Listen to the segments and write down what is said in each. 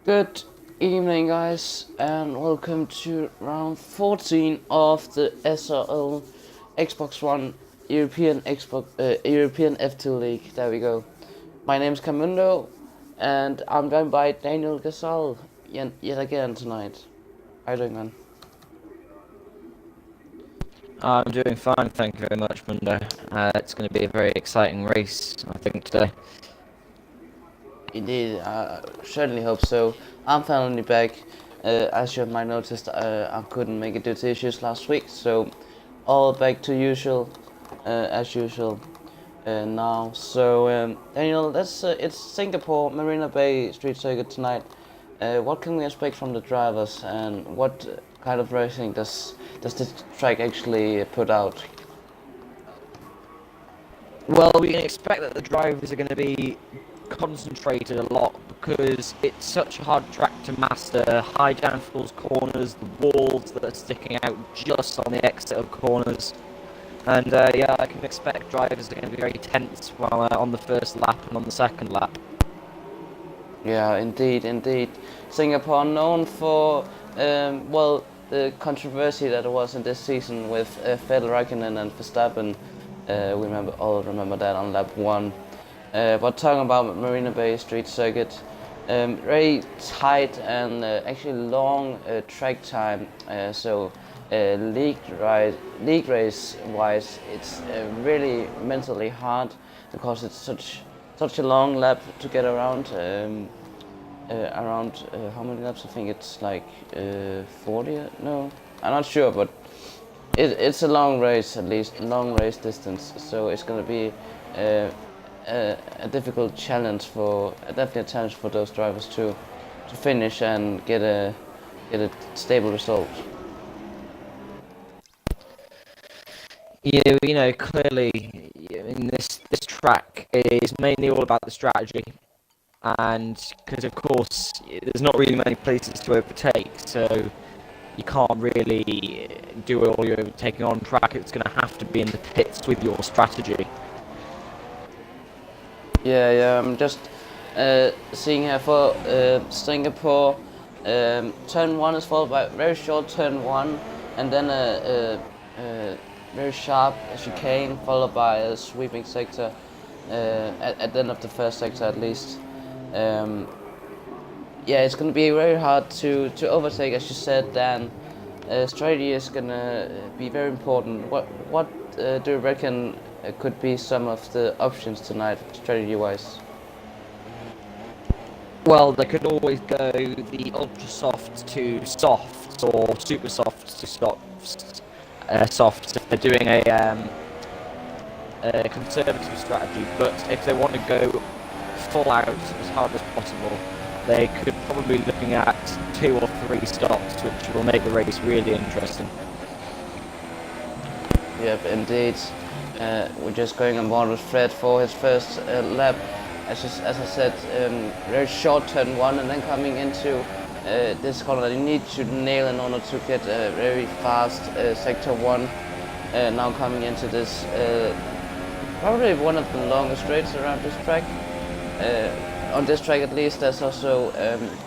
Good evening, guys, and welcome to round 14 of the SRL Xbox One European F2 League. There we go. My name is Kahmundo, and I'm joined by Daniel Ghazal yet again tonight. How you doing, man? I'm doing fine, thank you very much, Mundo. It's going to be a very exciting race, I think, today. Indeed, I certainly hope so. I'm finally back. As you might noticed, I couldn't make it due to issues last week, so all back to usual, as usual now. So, Daniel, it's Singapore Marina Bay Street Circuit tonight. What can we expect from the drivers, and what kind of racing does this track actually put out? Well, we can expect that the drivers are going to be concentrated a lot because it's such a hard track to master. High downfalls corners, the walls that are sticking out just on the exit of corners. And yeah, I can expect drivers are going to be very tense while on the first lap and on the second lap. Yeah, indeed. Singapore known for, the controversy that was in this season with Vettel, Raikkonen and Verstappen. We remember that on lap 1. But talking about Marina Bay Street Circuit, very tight and actually long track time. So league race wise, it's really mentally hard because it's such a long lap to get around. Around how many laps? I think it's like 40. No, I'm not sure, but it's a long race, at least long race distance. So it's gonna be a difficult challenge definitely a challenge for those drivers to finish and get a stable result. Yeah, clearly, this track is mainly all about the strategy. And because of course there's not really many places to overtake, so you can't really do all your overtaking on track. It's going to have to be in the pits with your strategy. Yeah, I'm just seeing here for Singapore. Turn 1 is followed by a very short turn 1, and then a very sharp chicane, followed by a sweeping sector at the end of the first sector at least. Yeah, it's going to be very hard to overtake, as you said, Dan. Strategy is going to be very important. What do you reckon could be some of the options tonight, strategy-wise? Well, they could always go the ultra soft to softs or super soft to softs if they're doing a conservative strategy. But if they want to go full out as hard as possible, they could probably be looking at 2 or 3 stops, which will make the race really interesting. Yep, indeed. We're just going on board with Fred for his first lap. As I said, very short turn 1, and then coming into this corner that you need to nail in order to get a very fast sector 1. Now coming into this, probably one of the longest straights around this track. On this track at least. There's also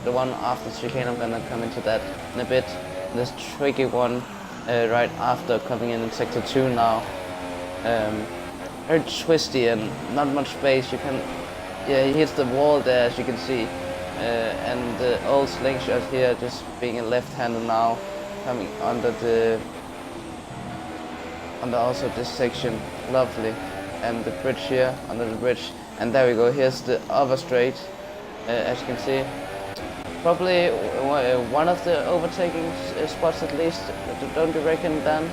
the one after chicane. I'm gonna come into that in a bit. This tricky one right after coming in sector 2 now. Very twisty and not much space. Yeah, he hits the wall there, as you can see. And the old slingshot here just being a left-hander now, coming under also this section. Lovely. And the bridge here, under the bridge. And there we go, here's the other straight, as you can see. Probably one of the overtaking spots at least, don't you reckon, Dan?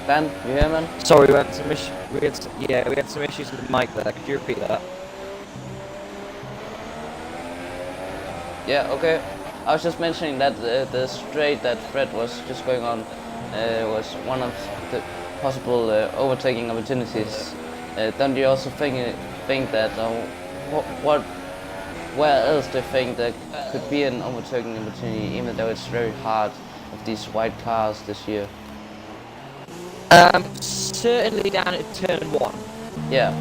Dan, you hear, man? Sorry, we had some issues with the mic there. Could you repeat that? Yeah, okay. I was just mentioning that the straight that Fred was just going on was one of the possible overtaking opportunities. Don't you also think that where else do you think there could be an overtaking opportunity, even though it's very hard with these white cars this year? Certainly down at turn 1. Yeah,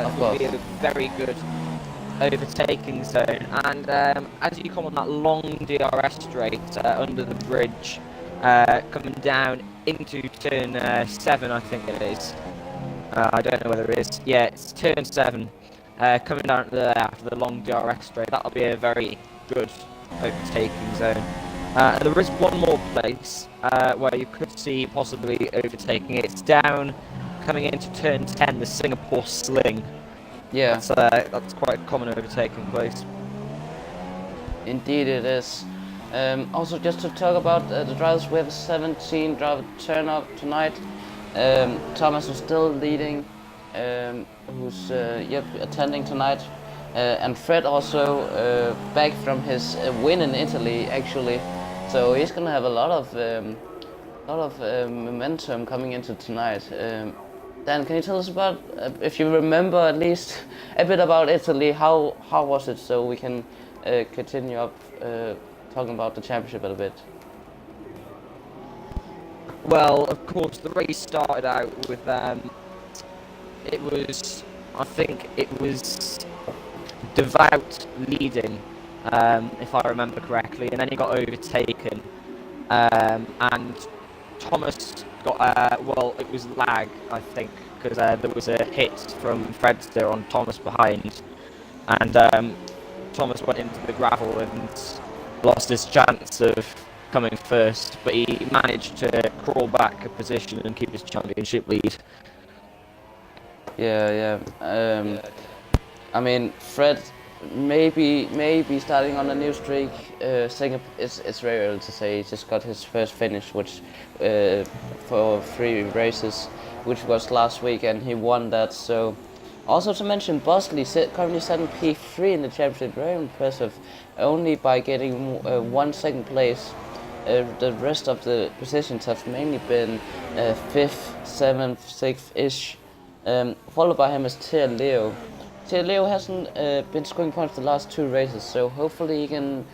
of Will course. be a very good overtaking zone. And as you come on that long DRS straight under the bridge, coming down into turn 7, I think it is. I don't know whether it is. Yeah, it's turn 7. Coming down there after the long DRS straight, that'll be a very good overtaking zone. There is one more place where you could see possibly overtaking. It's down, coming into turn 10, the Singapore Sling. Yeah, That's quite a common overtaking place. indeed it is. Also, just to talk about the drivers, we have a 17 driver turn up tonight. Thomas is still leading, who's attending tonight, and Fred also back from his win in Italy actually. So he's gonna have a lot of momentum coming into tonight. Dan, can you tell us about, if you remember at least a bit about Italy? How was it, so we can continue up talking about the championship a bit? Well, of course, the race started out with I think it was Devout leading, if I remember correctly, and then he got overtaken, and Thomas got, well, it was lag, I think, because there was a hit from Fredster on Thomas behind, and Thomas went into the gravel and lost his chance of coming first, but he managed to crawl back a position and keep his championship lead. Yeah. I mean, Fred maybe starting on a new streak. Singapore, it's very early to say. He just got his first finish, which for 3 races, which was last week, and he won that. So, also to mention, Bosley currently sitting P3 in the championship. Very impressive, only by getting 1 second place. The rest of the positions have mainly been 5th, 7th, 6th ish. Followed by him is Tia Leo. Tia Leo hasn't been scoring points the last 2 races, so hopefully he can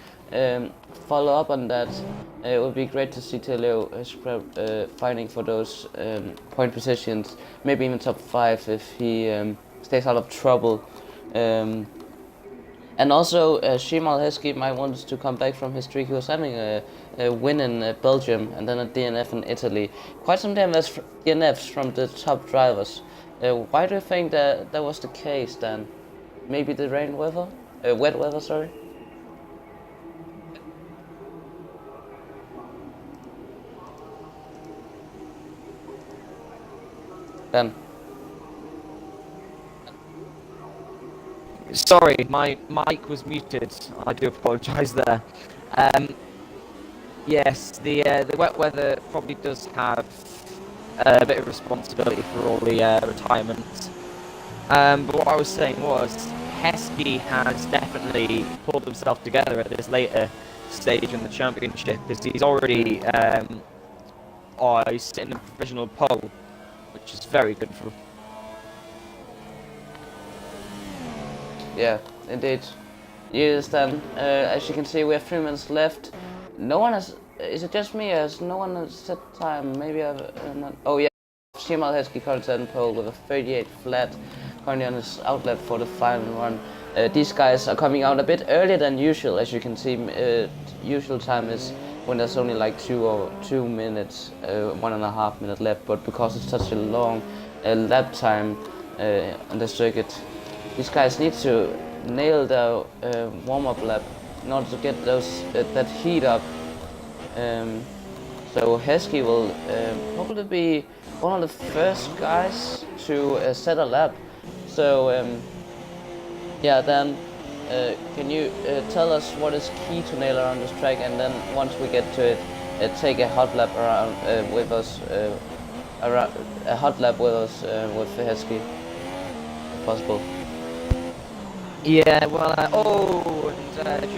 follow up on that. It would be great to see Tia Leo fighting for those point positions, maybe even top 5 if he stays out of trouble. And also, Shimal Heskey might want to come back from his streak. He was having a win in Belgium and then a DNF in Italy. Quite some DNFs from the top drivers. Why do you think that was the case then? Maybe the wet weather, sorry? Dan? Sorry, my mic was muted. I do apologise there. Yes, the wet weather probably does have a bit of responsibility for all the retirements. But what I was saying was, Heskey has definitely pulled himself together at this later stage in the championship, because he's already he's sitting in a provisional pole, which is very good for. Yeah, indeed. Yes, then, as you can see, we have 3 minutes left. No one has. Is it just me? Has no one has set time? Maybe I've. Oh yeah, Shimal Heskey currently in pole with a 38 flat, currently on his outlet for the final run. These guys are coming out a bit earlier than usual, as you can see. Usual time is when there's only like 2 minutes, 1.5 minutes left. But because it's such a long lap time on the circuit, these guys need to nail the warm-up lap in order to get that heat up. So Heskey will probably be one of the first guys to set a lap. So yeah, then can you tell us what is key to nail around this track, and then once we get to it, take a hot lap around with us, with Heskey, if possible. Yeah, well,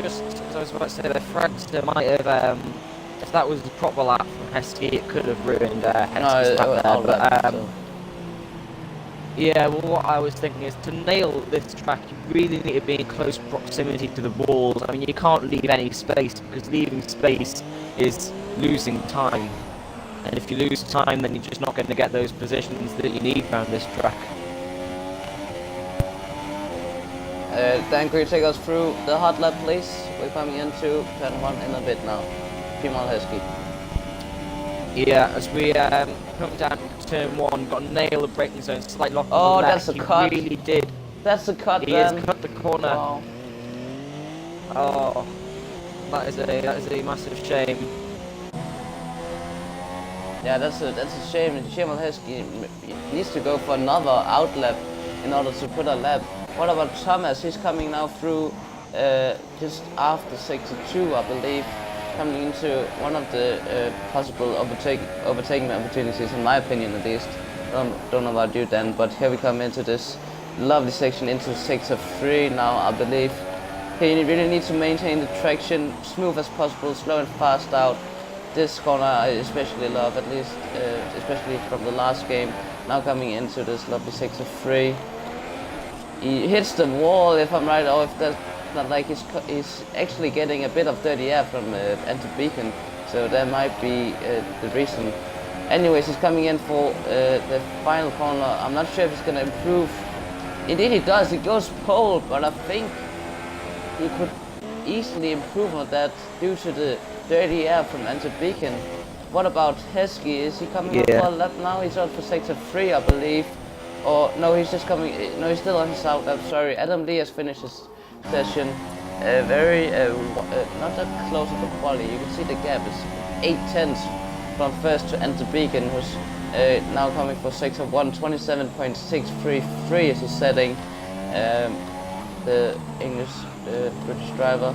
just as I was about to say, the Fredster might have, if that was a proper lap from Heskey, it could have ruined Heskey's lap there. But yeah, well, what I was thinking is, to nail this track, you really need to be in close proximity to the walls. I mean, you can't leave any space, because leaving space is losing time. And if you lose time, then you're just not going to get those positions that you need around this track. Dan, could you take us through the hot lap, please? We're coming into turn 1 in a bit now. Female Husky. Yeah, as we come down to turn 1, got to nail the braking zone, slight lock Oh, on the that's left. a cut. He really did. That's a cut, He Dan. has cut the corner. Wow. Oh, that is a massive shame. Yeah, that's a shame. Female Husky needs to go for another outlap in order to put a lap. What about Thomas? He's coming now through just after sector 2, I believe, coming into one of the possible overtaking opportunities, in my opinion at least. Don't know about you, Dan, but here we come into this lovely section into sector 3 now, I believe. Here you really need to maintain the traction smooth as possible, slow and fast out. This corner I especially love, at least especially from the last game. Now coming into this lovely sector 3. He hits the wall, if I'm right, or if that's not, like he's actually getting a bit of dirty air from Enter Beacon, so that might be the reason. Anyways, he's coming in for the final corner. I'm not sure if he's going to improve. Indeed he does, he goes pole, but I think he could easily improve on that due to the dirty air from Enter Beacon. What about Heskey? Is he coming up for a lap now? He's out for sector 3, I believe. Or no, he's just coming. No, he's still on his out lap. Sorry, Adam Lee has finished his session. Very not that close of a quality. You can see the gap is 8/10 from first to Enter Beacon, who's now coming for sector 1. 27.633 is his setting. The English British driver,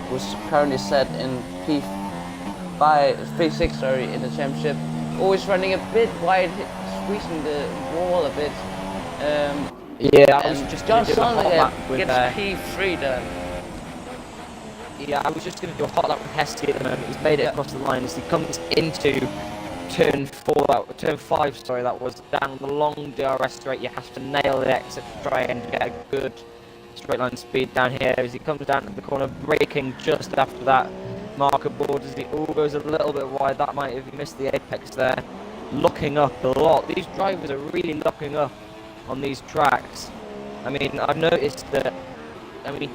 who's currently set in P6, sorry, in the championship. Always running a bit wide, squeezing the wall a bit. Yeah, I was just John going to do a hot lap with gets P3 done. Yeah, I was just going to do a hot lap with Heskey at the moment. He's made it across the line as he comes into turn 5, sorry, that was down the long DRS straight. You have to nail the exit to try and get a good straight line speed down here as he comes down to the corner, braking just after that marker board as he goes a little bit wide. That might have missed the apex there. Locking up a lot. These drivers are really locking up on these tracks. I mean, I've noticed that,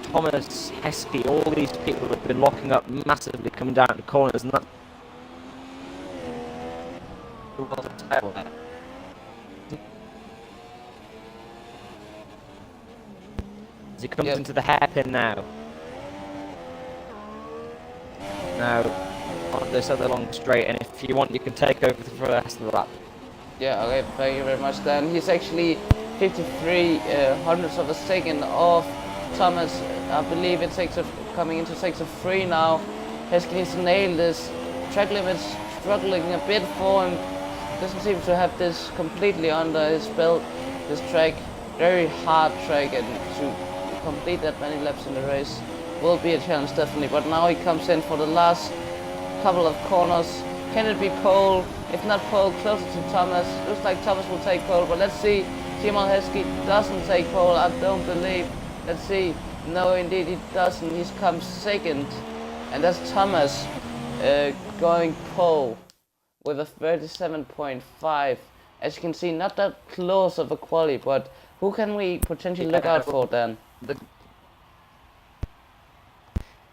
Thomas, Heskey, all these people have been locking up massively coming down the corners, and that as he comes into the hairpin now. Now, on this other long straight, and if you want, you can take over for the rest of the lap. Yeah, okay, thank you very much, Dan. He's actually 53 hundredths of a second off Thomas. I believe it's coming into sector 3 now. Heskey needs to nail this. Track limits struggling a bit for him. Doesn't seem to have this completely under his belt. This track, very hard track, and to complete that many laps in the race will be a challenge, definitely. But now he comes in for the last couple of corners. Can it be pole? If not pole, closer to Thomas. Looks like Thomas will take pole, but let's see. Simon Heskey doesn't take pole, I don't believe. Let's see. No, indeed he doesn't. He comes second, and that's Thomas going pole with a 37.5. As you can see, not that close of a quali, but who can we potentially look out for then?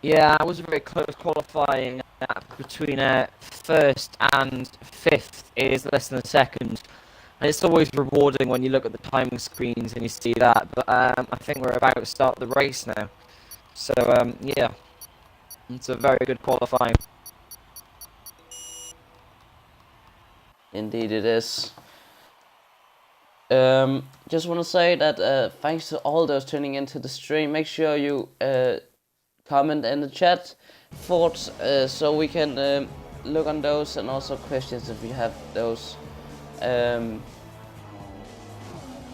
Yeah, it was a very close qualifying between first and fifth is less than a second. And it's always rewarding when you look at the timing screens and you see that, but I think we're about to start the race now. So, yeah, it's a very good qualifying. Indeed it is. Just want to say that thanks to all those tuning into the stream. Make sure you comment in the chat thoughts so we can look on those, and also questions if you have those.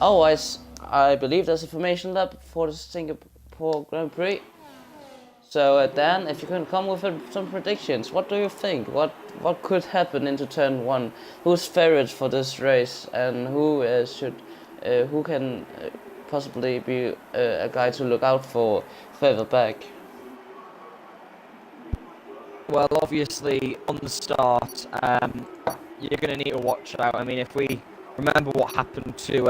Otherwise, I believe there's a formation lab for the Singapore Grand Prix. So Dan, if you can come with some predictions, what do you think? What could happen into turn 1? Who's favourite for this race, and who can possibly be a guy to look out for further back? Well, obviously, on the start, you're going to need to watch out. I mean, if we remember what happened to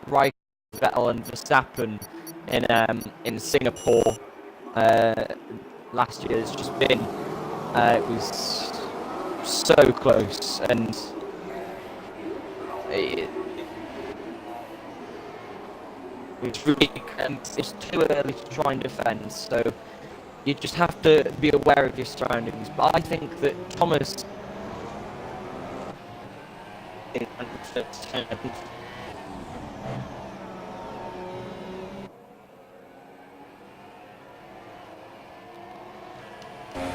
Vettel and Verstappen in Singapore last year. It's just been it was so close, and it's really, and it's too early to try and defend. So you just have to be aware of your surroundings. But I think that Thomas.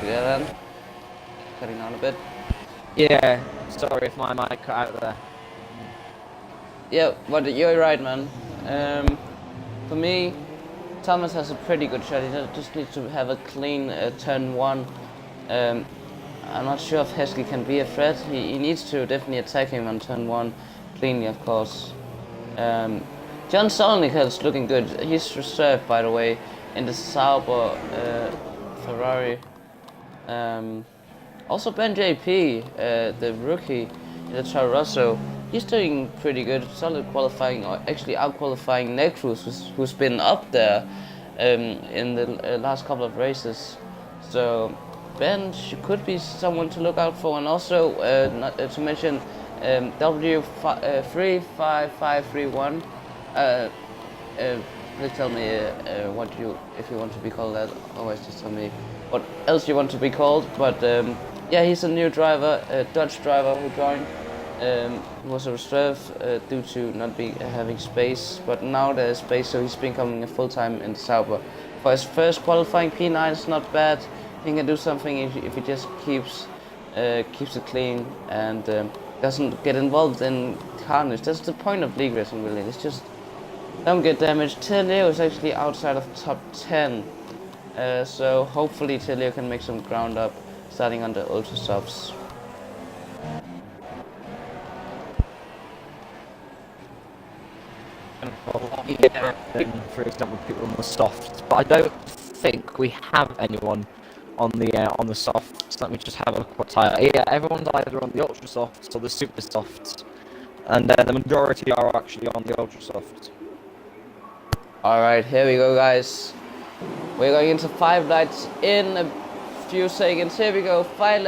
Yeah, then cutting down a bit. Yeah, sorry if my mic cut out there. Yeah, but you're right, man. For me, Thomas has a pretty good shot. He just needs to have a clean turn one. I'm not sure if Heskey can be a threat. He needs to definitely attack him on turn one cleanly, of course. John Solnick is looking good. He's reserved, by the way, in the Sauber Ferrari. Also Ben JP, the rookie in the Toro Rosso, he's doing pretty good. Solid qualifying, or actually out-qualifying Necruz, who's been up there in the last couple of races. So Ben could be someone to look out for, and also not to mention W35531. Please tell me if you want to be called that. Always just tell me what else you want to be called. But yeah, he's a new driver, a Dutch driver who joined. He was a reserve due to not having space, but now there's space, so he's becoming a full-time in the Sauber. For his first qualifying P9, it's not bad. He can do something if he just keeps it clean and doesn't get involved in carnage. That's the point of league racing, really. It's just don't get damaged. Teleo is actually outside of top 10, so hopefully Teleo can make some ground up starting on the ultra subs. Yeah, for example, people on the softs, but I don't think we have anyone on the softs. Let me just have a quick tire. Yeah, everyone's either on the ultra softs or the super softs, and the majority are actually on the ultra softs. Alright, here we go, guys. We're going into 5 lights in a few seconds. Here we go. 5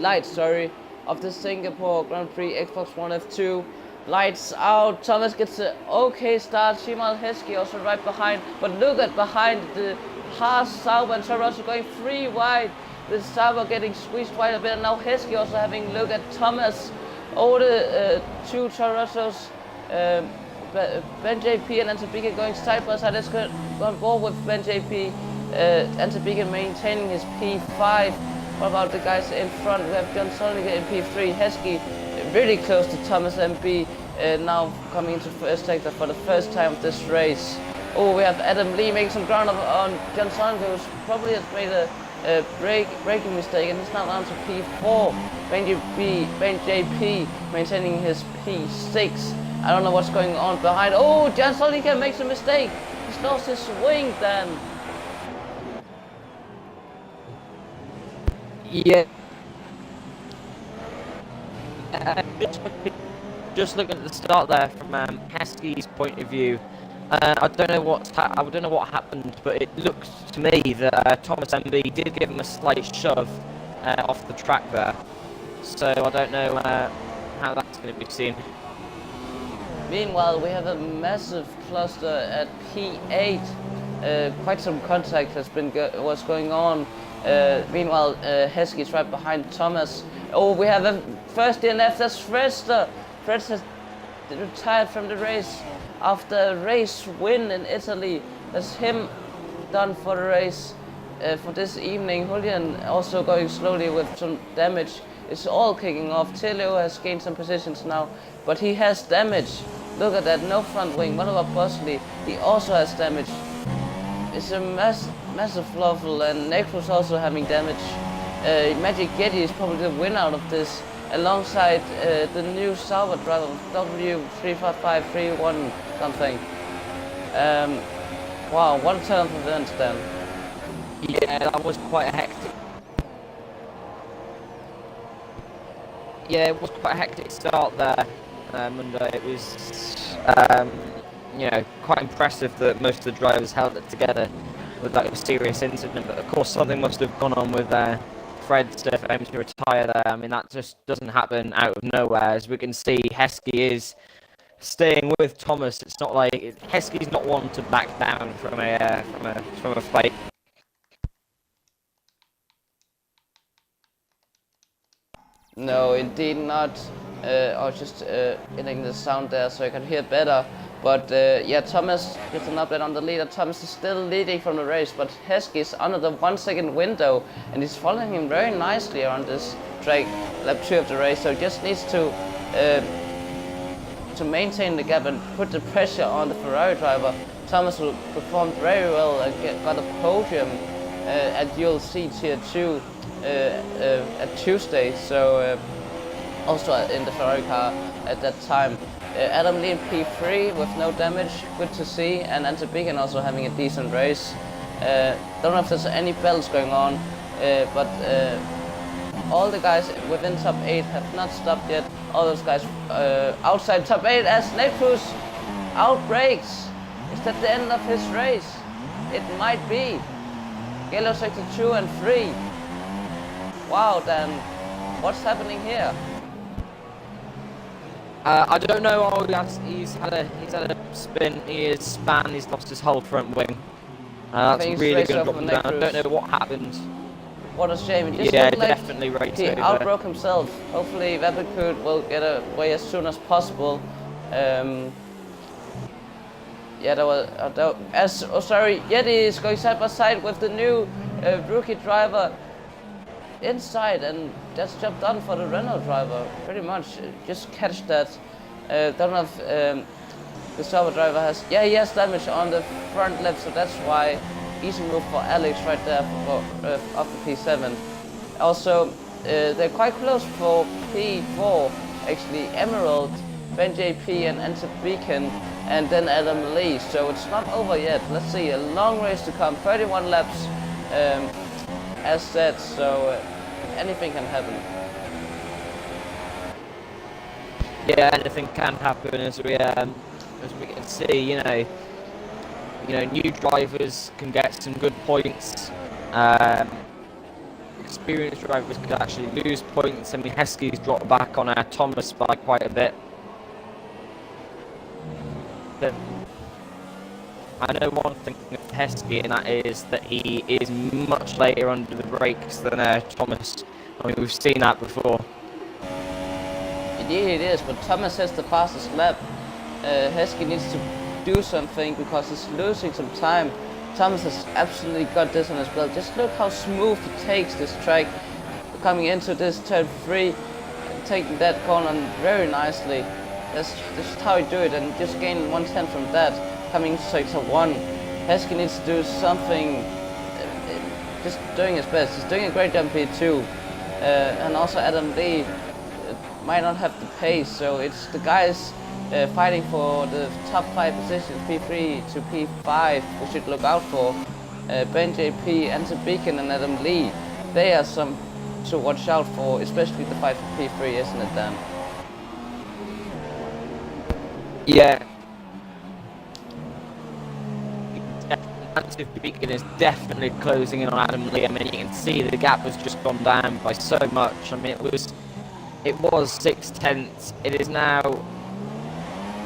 lights, sorry, of the Singapore Grand Prix Xbox One F2. Lights out. Thomas gets an okay start. Shimal Heskey also right behind. But look at behind the Haas, Sauber and Toro Rosso going 3 wide. The Sauber getting squeezed wide a bit. And now Heskey also having a look at Thomas. Over the 2 Toro Rossos. Ben JP and Antabika going side by side. Let's go on board with Ben JP. Antabika maintaining his P5. What about the guys in front? We have John Solniger in P3. Heskey really close to Thomas MB, now coming into first sector for the first time of this race. Oh, we have Adam Lee making some ground up on John Solniger, who probably has made a braking mistake, and he's now down to P4. Ben JP maintaining his P6. I don't know what's going on behind. Oh, John Solniger makes a mistake. He's lost his swing then. Yeah. Just looking at the start there from Heskey's point of view, I don't know what happened, but it looks to me that Thomas MB did give him a slight shove off the track there. So I don't know how that's going to be seen. Meanwhile, we have a massive cluster at P8. Quite some contact was going on. Meanwhile, Heskey is right behind Thomas. Oh, we have a first DNF. That's Fresta. Fresta has retired from the race after a race win in Italy. That's him done for the race for this evening. Julian also going slowly with some damage. It's all kicking off. Teleo has gained some positions now, but he has damage. Look at that, no front wing. What about Bosley? He also has damage. It's a massive fluffle, and Necruz also having damage. Magic Getty is probably the winner out of this, alongside the new Sauber driver, W35531 something. Wow, what a turn of events then. Yeah, that was quite a hectic. Yeah, it was quite a hectic start there, Monday. It was, you know, quite impressive that most of the drivers held it together without a serious incident. But of course, something must have gone on with Fred for him to retire there. I mean, that just doesn't happen out of nowhere. As we can see, Heskey is staying with Thomas. It's not like Heskey's not one to back down from a fight. No, indeed not. I was just hitting the sound there so I can hear better. But yeah, Thomas gets an update on the leader. Thomas is still leading from the race, but Heskey is under the 1 second window and he's following him very nicely around this track, lap 2 of the race. So he just needs to maintain the gap and put the pressure on the Ferrari driver. Thomas performed very well and got a podium at ULC Tier 2 at Tuesday. So also in the Ferrari car at that time. Adam Lee in P3 with no damage, good to see, and Ante Beacon also having a decent race. Don't know if there's any belts going on, but all the guys within top 8 have not stopped yet. All those guys outside top 8 as Nepus outbreaks. Is that the end of his race? It might be. Yellow sector 2 and 3. Wow, Dan, what's happening here? I don't know. He's had a spin. He is span. He's lost his whole front wing. That's really going to drop him down. I don't know what happened. What a shame. It just looked like definitely right. He outbroke himself. Hopefully Webberkut will get away as soon as possible. Yeah, that was Yeti is going side by side with the new rookie driver inside, and that's job done for the Renault driver. Pretty much, just catch that. Don't know if the Sauber driver has. Yeah, he has damage on the front left, so that's why. Easy move for Alex right there for off the P7. Also, they're quite close for P4. Actually, Emerald, Ben JP, and Ante Beacon, and then Adam Lee. So it's not over yet. Let's see, a long race to come. 31 laps. As said, so anything can happen. Yeah, anything can happen as we can see. New drivers can get some good points. Experienced drivers could actually lose points. I mean, Heskey's dropped back on Thomas by quite a bit. But I know one thing of Heskey, and that is that he is much later under the brakes than Thomas. I mean, we've seen that before. Indeed it is, but Thomas has the fastest lap. Heskey needs to do something because he's losing some time. Thomas has absolutely got this on his belt. Just look how smooth he takes this track. Coming into this turn 3, taking that corner very nicely. That's just how you do it, and just gain 1/10 from that. Coming into sector 1, Heskey needs to do something, just doing his best. He's doing a great job here too. And also Adam Lee might not have the pace, so it's the guys fighting for the top 5 positions, P3 to P5, we should look out for. Ben JP, Ante Beacon, and Adam Lee, they are some to watch out for, especially the fight for P3, isn't it, Dan? Yeah. Ante Beacon is definitely closing in on Adam Lee. I mean, you can see the gap has just gone down by so much. I mean, it was 6/10. It is now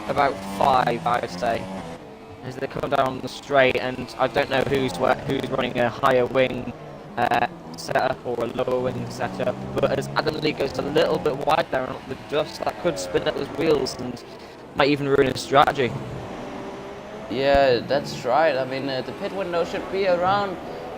about 5, I would say, as they come down the straight, and I don't know who's running a higher wing setup or a lower wing setup, but as Adam Lee goes a little bit wide there on the dust, that could spin up his wheels and might even ruin his strategy. Yeah, that's right. I mean, the pit window should be around.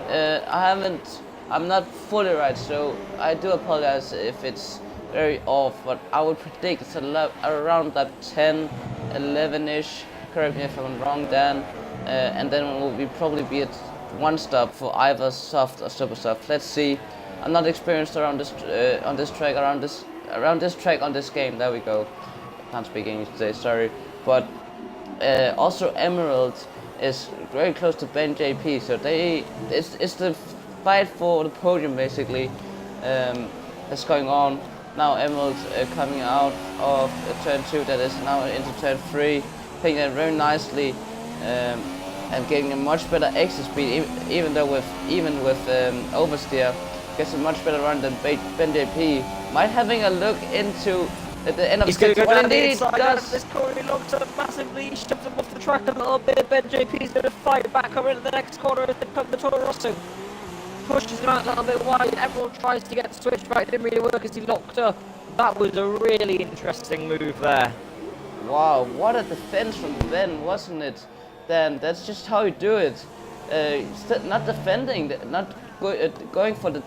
I'm not fully right, so I do apologize if it's very off, but I would predict it's around lap 10, 11-ish. Correct me if I'm wrong, Dan. And then we'll probably be at one stop for either soft or super soft. Let's see. I'm not experienced around this track on this game. There we go. Can't speak English today, sorry. But also Emerald is very close to Ben JP, so it's the fight for the podium basically that's going on. Now Emerald coming out of turn 2, that is now into turn 3. playing that very nicely, and getting a much better exit speed, even with oversteer, gets a much better run than Ben JP. Might having a look into at the end of He's going to go down the indeed inside does. this corner. He locked up massively. He shoves him off the track a little bit. Ben JP's going to fight back over into the next corner as they come the Toro Rosso. Pushes him out a little bit wide. Everyone tries to get the switchback. Didn't really work as he locked up. That was a really interesting move there. Wow, what a defense from Ben, wasn't it? Then that's just how you do it. Not defending, not going for the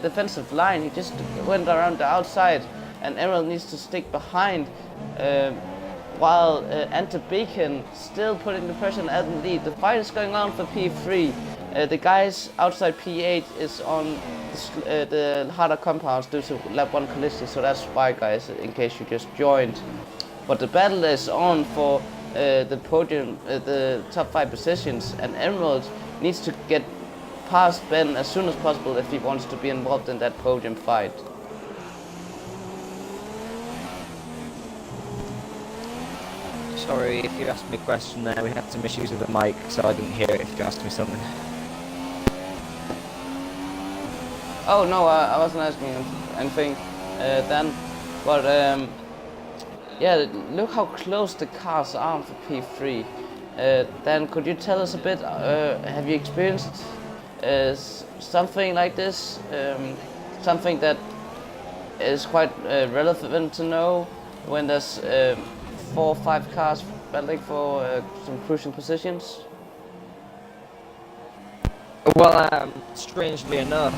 defensive line. He just went around the outside, and Emerald needs to stick behind. While Enter Beacon still putting the pressure on Adam lead. The fight is going on for P3. The guys outside P8 is on the harder compounds due to lap 1 collision, so that's why, guys, in case you just joined. But the battle is on for the podium, the top 5 positions, and Emerald needs to get past Ben as soon as possible if he wants to be involved in that podium fight. Sorry if you asked me a question there. We had some issues with the mic, so I didn't hear it if you asked me something. Oh no, I wasn't asking anything then, but yeah, look how close the cars are for P3. Dan, could you tell us a bit, have you experienced something like this? Something that is quite relevant to know when there's 4 or 5 cars battling for some crucial positions? Well, strangely enough,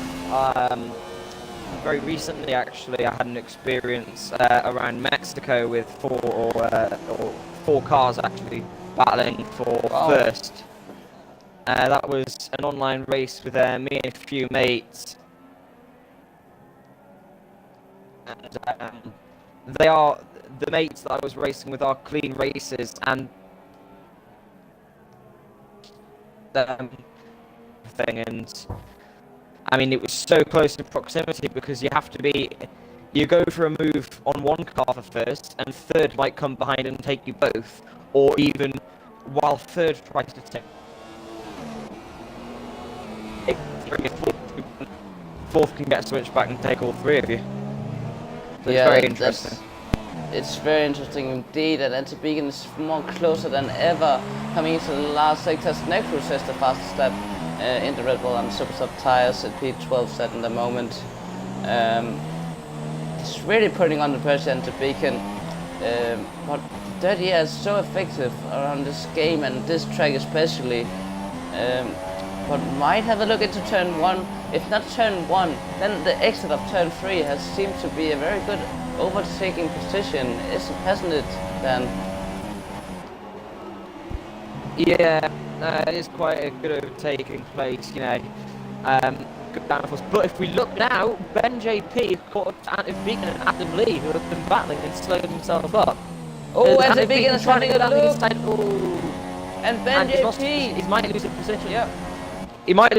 very recently actually I had an experience around Mexico with 4 cars actually battling for first. That was an online race with me and a few mates. And they are the mates that I was racing with are clean races, and thing, and I mean it was so close in proximity because you go for a move on one car for first, and third might come behind and take you both, or even while third tries to take fourth can get switched back and take all 3 of you. So yeah, it's very interesting. It's very interesting indeed, and Enter Beacon is more closer than ever coming into the last sectors. Necruz has the fastest lap in the Red Bull on super soft tires at P12 set in the moment. It's really putting on the pressure Enter Beacon, but 30 is so effective around this game and this track especially. But might have a look into turn 1. If not turn 1, then the exit of turn 3 has seemed to be a very good overtaking position, hasn't it, Dan? Yeah, it is quite a good overtaking place, you know. Good downforce. But if we look now, Ben JP caught up to Enter Beacon and Adam Lee, who have been battling and slowed himself up. Oh, Enter Beacon is trying to go down the inside. Oh. And Ben JP! He might lose a position. Yeah. He might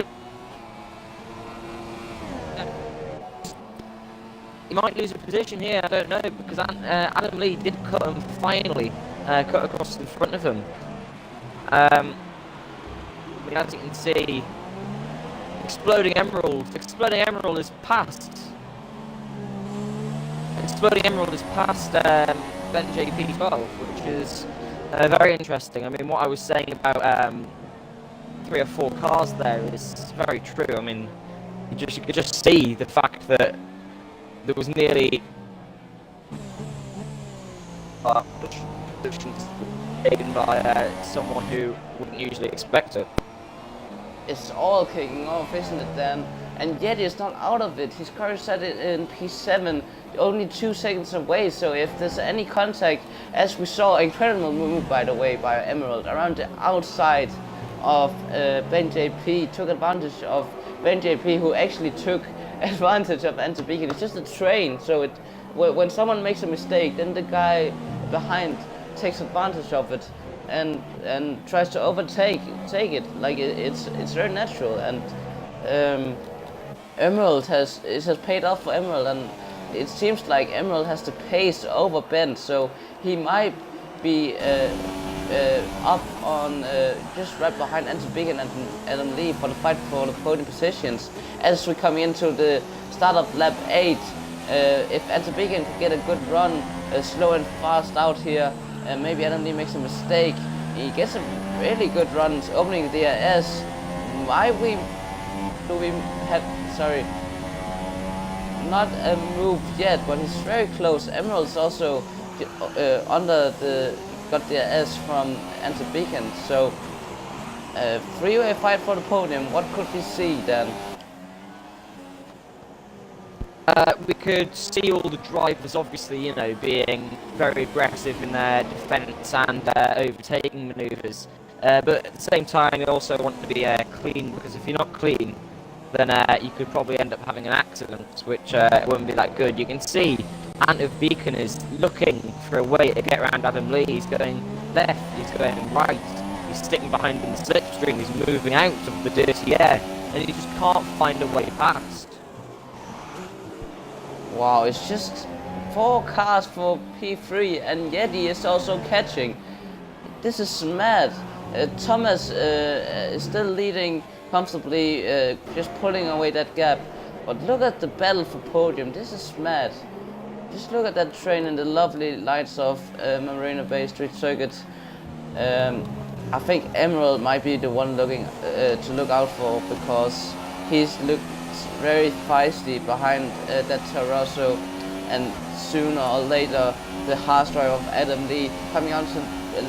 lose a position here, I don't know, because Adam Lee did cut him finally, cut across in front of him. I mean, as you can see, Exploding Emerald is past. Exploding Emerald is past Ben JP12, which is very interesting. I mean, what I was saying about 3 or 4 cars there is very true. I mean, you could just see the fact that there was nearly taken by someone who wouldn't usually expect it. It's all kicking off, isn't it, Dan? And yet he's not out of it. His car is set in P7, only 2 seconds away. So if there's any contact, as we saw, incredible move by the way by Emerald around the outside of Ben JP, took advantage of Ben JP, who actually took advantage of Enter Beacon. It's just a train, so when someone makes a mistake, then the guy behind takes advantage of it and tries to overtake it. Like it's very natural, and Emerald has paid off for Emerald, and it seems like Emerald has the pace over Ben, so he might be up on just right behind Enter Beacon and Adam Lee for the fight for the podium positions. As we come into the start of lap 8, if Enter Beacon could get a good run, slow and fast out here, maybe Adam Lee makes a mistake. He gets a really good run opening the DRS. Why do we have, sorry, not a move yet, but he's very close. Emerald's also under the got the S from Enter Beacon, so freeway fight for the podium. What could we see then? We could see all the drivers, obviously, you know, being very aggressive in their defence and overtaking manoeuvres. But at the same time, you also want to be clean, because if you're not clean, then you could probably end up having an accident, which wouldn't be that good. You can see Ant of Beacon is looking for a way to get around Adam Lee. He's going left, he's going right, he's sticking behind in the slipstream, he's moving out of the dirty air, and he just can't find a way past. Wow, it's just 4 cars for P3, and Yeti is also catching. This is mad. Thomas is still leading comfortably, just pulling away that gap. But look at the battle for podium. This is mad. Just look at that train and the lovely lights of Marina Bay Street Circuit. I think Emerald might be the one looking to look out for, because he's looked very feisty behind that Terrasso, and sooner or later the harsh drive of Adam Lee coming on to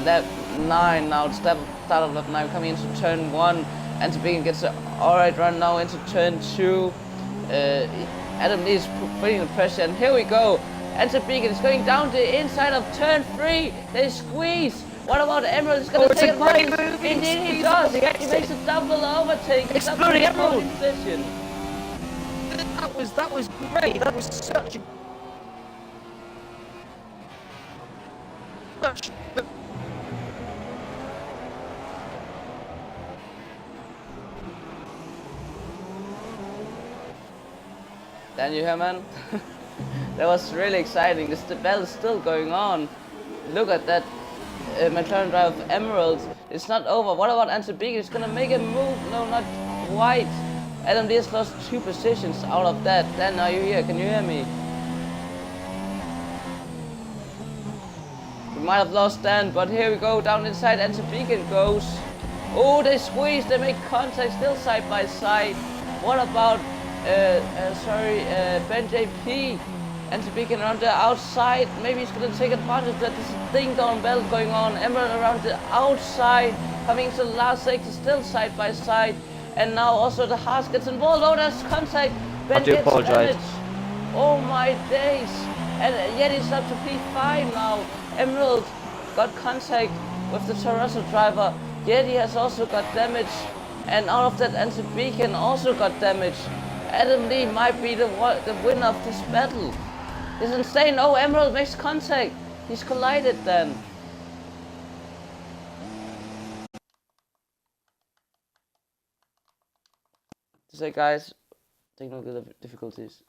lap 9 now, start of lap 9, coming into turn 1, and to begin gets an alright run now into turn 2. Adam Lee is putting the pressure, and here we go. Enter Beacon is going down the inside of turn 3. They squeeze. What about Emerald? He's going to take great it. move. Indeed he does. He makes a double overtake. Exploding Emerald. Position. That was great. That was such a Dan, you hear, man? That was really exciting. The battle is still going on. Look at that McLaren drive of Emerald. It's not over. What about Enter Beacon? He's gonna make a move. No, not quite. Adam Lee has lost 2 positions out of that. Dan, are you here? Can you hear me? We might have lost Dan, but here we go. Down inside, Enter Beacon goes. Oh, they squeeze. They make contact still side by side. What about Ben JP? Enter Beacon around the outside. Maybe he's gonna take advantage that this ding-dong battle going on. Emerald around the outside, coming to the last sector, still side by side. And now also the Haas gets involved. Oh, there's contact. Ben I do apologize. damaged. Oh my days. And Yeti's up to P5 now. Emerald got contact with the Terrasso driver. Yeti has also got damage. And out of that, Enter Beacon also got damage. Adam Lee might be the winner of this battle. It's insane. Oh, Emerald makes contact. He's collided then. To say, guys, technical difficulties.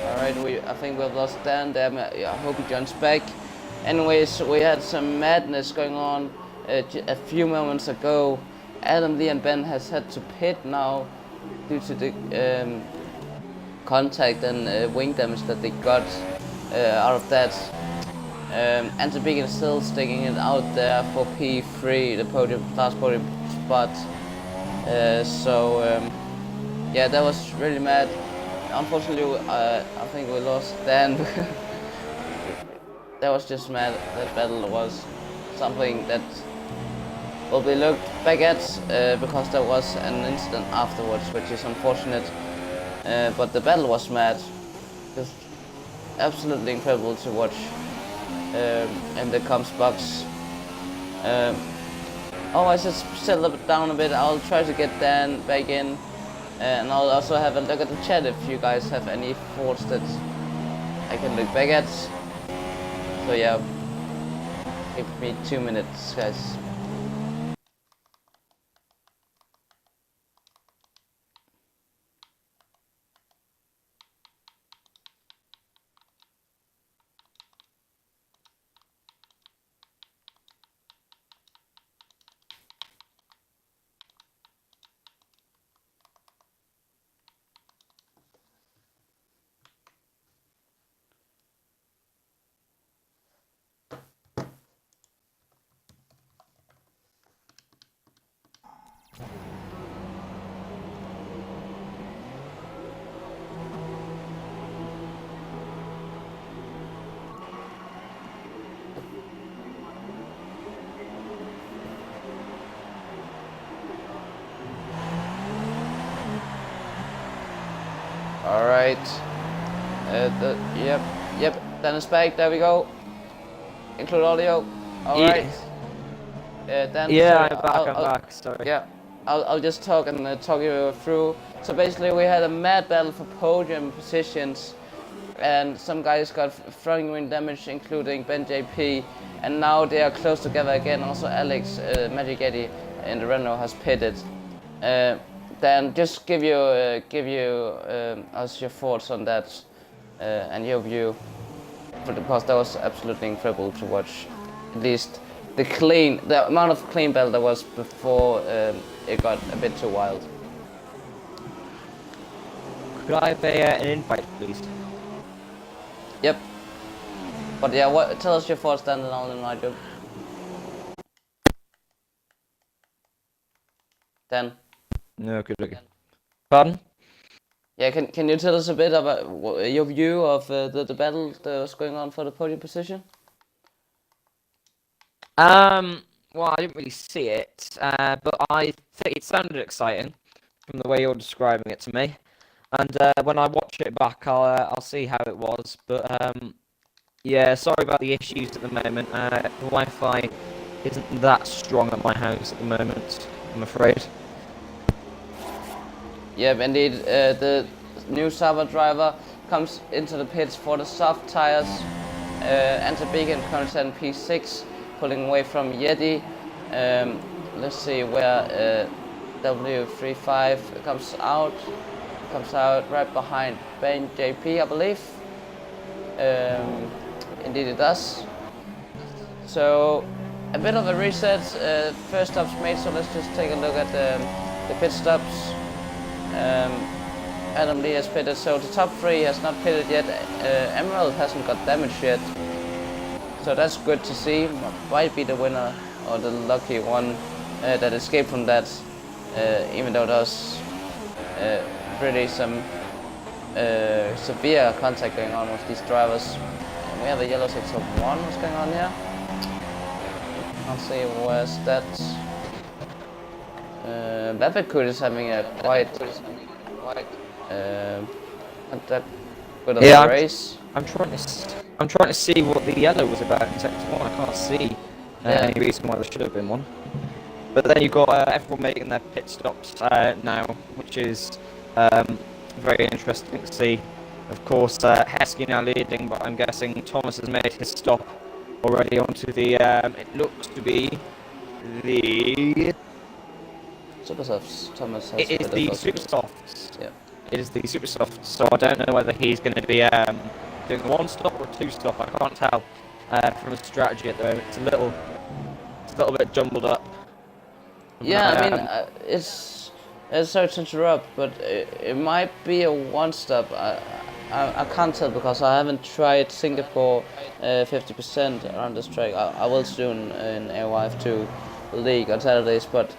Alright, I think we've lost Dan there. I hope he joins back. Anyways, we had some madness going on a few moments ago. Adam Lee and Ben has had to pit now due to the contact and wing damage that they got out of that. Enter Beacon is still sticking it out there for P3, the last podium spot. Yeah, that was really mad. Unfortunately, I think we lost Dan. That was just mad. That battle was something that will be looked back at because there was an incident afterwards, which is unfortunate. But the battle was mad. Just absolutely incredible to watch in the comms box. Oh, I just settled it down a bit. I'll try to get Dan back in. And I'll also have a look at the chat if you guys have any thoughts that I can look back at. So yeah, give me 2 minutes, guys. Alright. Yep. Dennis back. There we go. Include audio. Alright. Dan, yeah, sorry, I'm back. Sorry. Yeah. I'll just talk and talk you through. So basically, we had a mad battle for podium positions, and some guys got throwing wing damage, including Ben JP, and now they are close together again. Also, Alex Magic Eddie in the Renault has pitted. Then just give you us your thoughts on that and your view, because that was absolutely incredible to watch. At least the amount of clean battle there was before it got a bit too wild. Could I have an invite, please? Yep. But yeah, tell us your thoughts then, and I'll invite you. Dan. No, good looking. Pardon? Yeah, can you tell us a bit about your view of the battle that was going on for the podium position? Well, I didn't really see it, but I think it sounded exciting from the way you're describing it to me. And when I watch it back, I'll see how it was. But yeah, sorry about the issues at the moment. The Wi-Fi isn't that strong at my house at the moment, I'm afraid. Yep, indeed. The new Sauber driver comes into the pits for the soft tires. Enter big in turn P6, pulling away from Yeti. Let's see where W35 comes out. Comes out right behind Ben JP, I believe. Indeed it does. So a bit of a reset. First stops made, so let's just take a look at the pit stops. Adam Lee has pitted, so the top three has not pitted yet. Emerald hasn't got damage yet, so that's good to see. Might be the winner or the lucky one that escaped from that, even though there was really some severe contact going on with these drivers. And we have a yellow sector 1. What's going on here? I'll see where's that. Babakud is having a quite not that good of a race. I'm trying to see what the yellow was about in sector 1. I can't see any reason why there should have been one. But then you've got everyone making their pit stops now, which is very interesting to see. Of course, Heskey now leading, but I'm guessing Thomas has made his stop already onto the. It looks to be the. Super softs. Thomas has. It is the super softs. Yeah. It is the super softs. So I don't know whether he's going to be doing a 1 stop or a 2 stop. I can't tell from his strategy at the moment. It's a little bit jumbled up. Yeah, I mean, it's sorry to interrupt, but it might be a 1 stop. I can't tell because I haven't tried Singapore 50% around this track. I will soon in AY2 League on Saturdays, but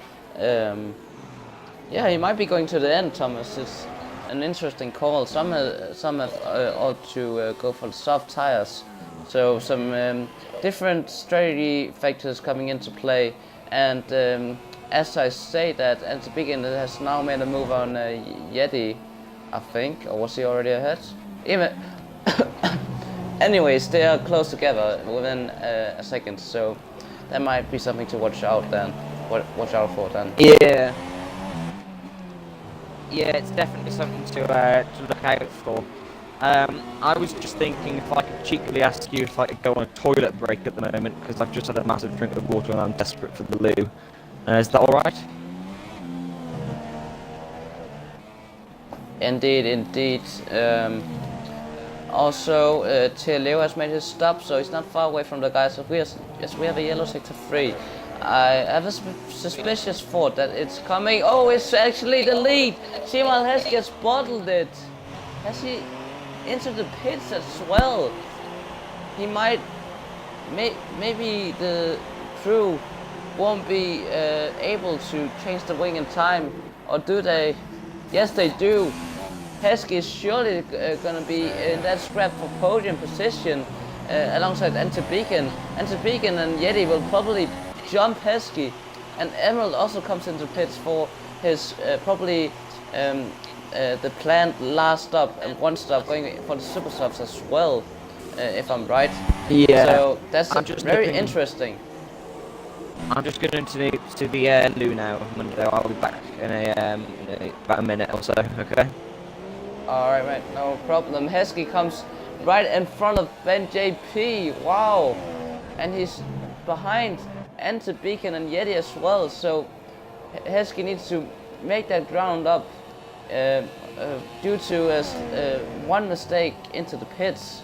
yeah, he might be going to the end, Thomas. It's an interesting call. Some have ought to go for the soft tires. So some different strategy factors coming into play. And as I say that, at the beginning, it has now made a move on Yeti, I think, or was he already ahead? Even anyways, they are close together within a second, so that might be something to watch out then. Watch out for then. Yeah. Yeah, it's definitely something to look out for. I was just thinking if I could cheekily ask you if I could go on a toilet break at the moment, because I've just had a massive drink of water and I'm desperate for the loo. Is that alright? Indeed, indeed. Also, Leo has made his stop, so he's not far away from the guys. So we have a yellow sector free. I have a suspicious thought that it's coming. Oh, it's actually the lead. Shimal Heskey has bottled it. Has he entered the pits as well? He might. Maybe the crew won't be able to change the wing in time, or do they? Yes, they do. Heskey is surely going to be in that scrap for podium position alongside Antibeacon. Antibeacon and Yeti will probably jump Heskey, and Emerald also comes into pits for his probably the planned last stop and one stop going for the super softs as well, if I'm right. Yeah. So that's very looking... interesting. I'm just going to the loo now, Mundo. I'll be back in about a minute or so. Okay. Alright, right, no problem. Heskey comes right in front of Ben JP. Wow. And he's behind Antibeacon and Yeti as well. So Heskey needs to make that ground up due to one mistake into the pits.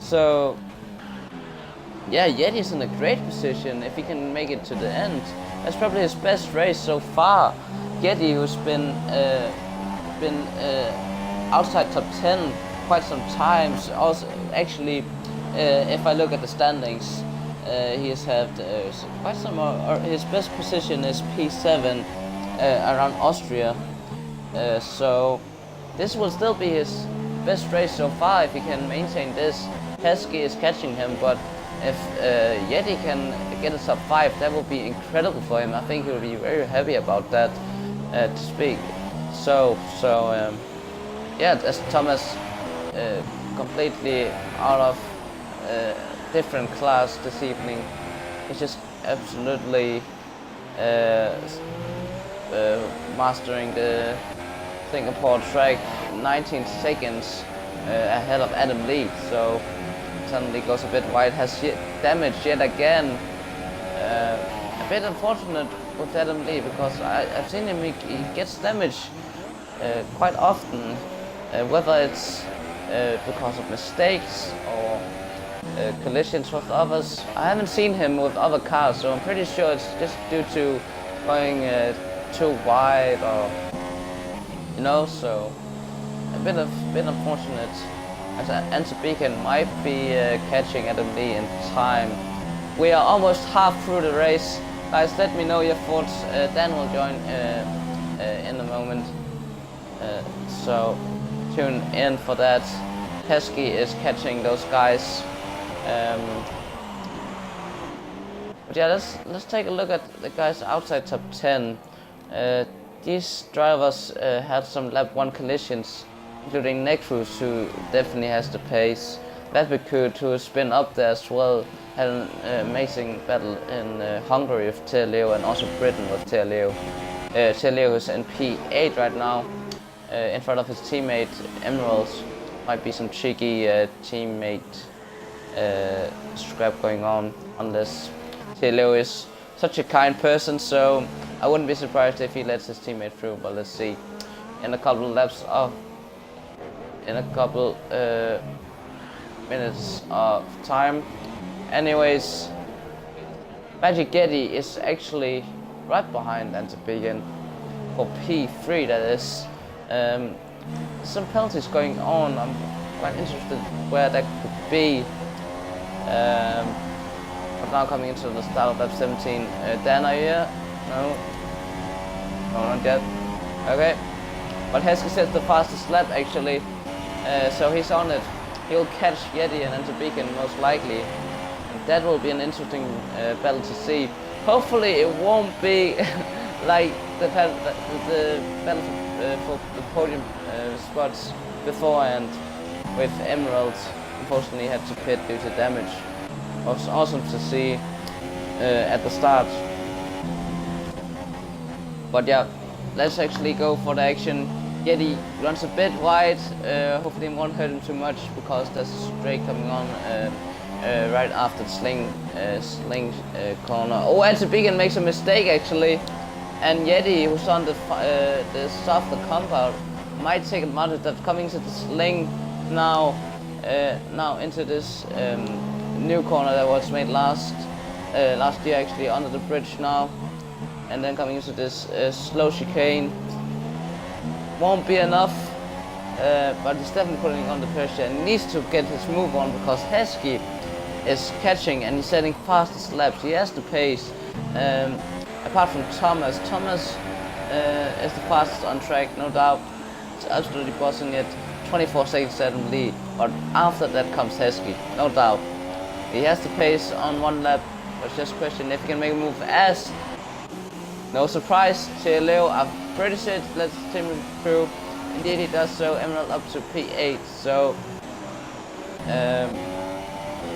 So yeah, Yeti's in a great position if he can make it to the end. That's probably his best race so far. Yeti, who's been outside top 10 quite some times. Also, actually, if I look at the standings, he has had quite some. His best position is P7 around Austria. So this will still be his best race so far if he can maintain this. Heskey is catching him, but if Yeti can get a sub 5, that will be incredible for him. I think he'll be very happy about that, to speak. So yeah, as Thomas completely out of different class this evening. He's just absolutely mastering the Singapore track 19 seconds ahead of Adam Lee. So suddenly goes a bit wide, has damage yet again. A bit unfortunate with Adam Lee because I've seen him, he gets damage quite often, whether it's because of mistakes or collisions with others. I haven't seen him with other cars, so I'm pretty sure it's just due to going too wide, or so a bit unfortunate, as Antibeacon might be catching Adam Lee in time. We are almost half through the race. Guys, let me know your thoughts. Dan will join in a moment, so tune in for that. Heskey is catching those guys. But yeah, let's take a look at the guys outside top 10. These drivers had some lap 1 collisions, including Necruz, who definitely has the pace. Vatbekut, who has been up there as well, had an amazing battle in Hungary with Leo, and also Britain with Leo. Leo is in P8 right now, in front of his teammate Emerald. Might be some cheeky teammate scrap going on, unless Leo is such a kind person, so I wouldn't be surprised if he lets his teammate through, but let's see. In a couple laps of, in a couple minutes of time. Anyways, Magic Yeti is actually right behind Antibeacon for P3, that is. Some penalties going on. I'm quite interested where that could be. But now coming into the start of lap 17. Dan, are you here? No, not yet. Okay, but Heskey says the fastest lap actually, so he's on it. He'll catch Yeti and Antibeacon most likely, and that will be an interesting battle to see. Hopefully it won't be like the battle for the podium spots beforehand, with Emerald unfortunately had to pit due to damage. It was awesome to see at the start. But yeah, let's actually go for the action. Yeti runs a bit wide, hopefully it won't hurt him too much because there's a straight coming on right after the sling corner. Oh, and Beacon makes a mistake actually, and Yeti, who's on the softer compound, might take advantage of coming to the sling now into this new corner that was made last year actually under the bridge now, and then coming into this slow chicane. Won't be enough, but he's definitely putting on the pressure and needs to get his move on because Heskey is catching and he's setting fastest laps. He has the pace. Apart from Thomas is the fastest on track, no doubt. It's absolutely bossing it. 24 seconds at him lead, but after that comes Heskey, no doubt. He has the pace on one lap, but it's just a question if he can make a move as. No surprise, Leo, I'm pretty sure it lets him through. Indeed he does so, Emerald up to P8, so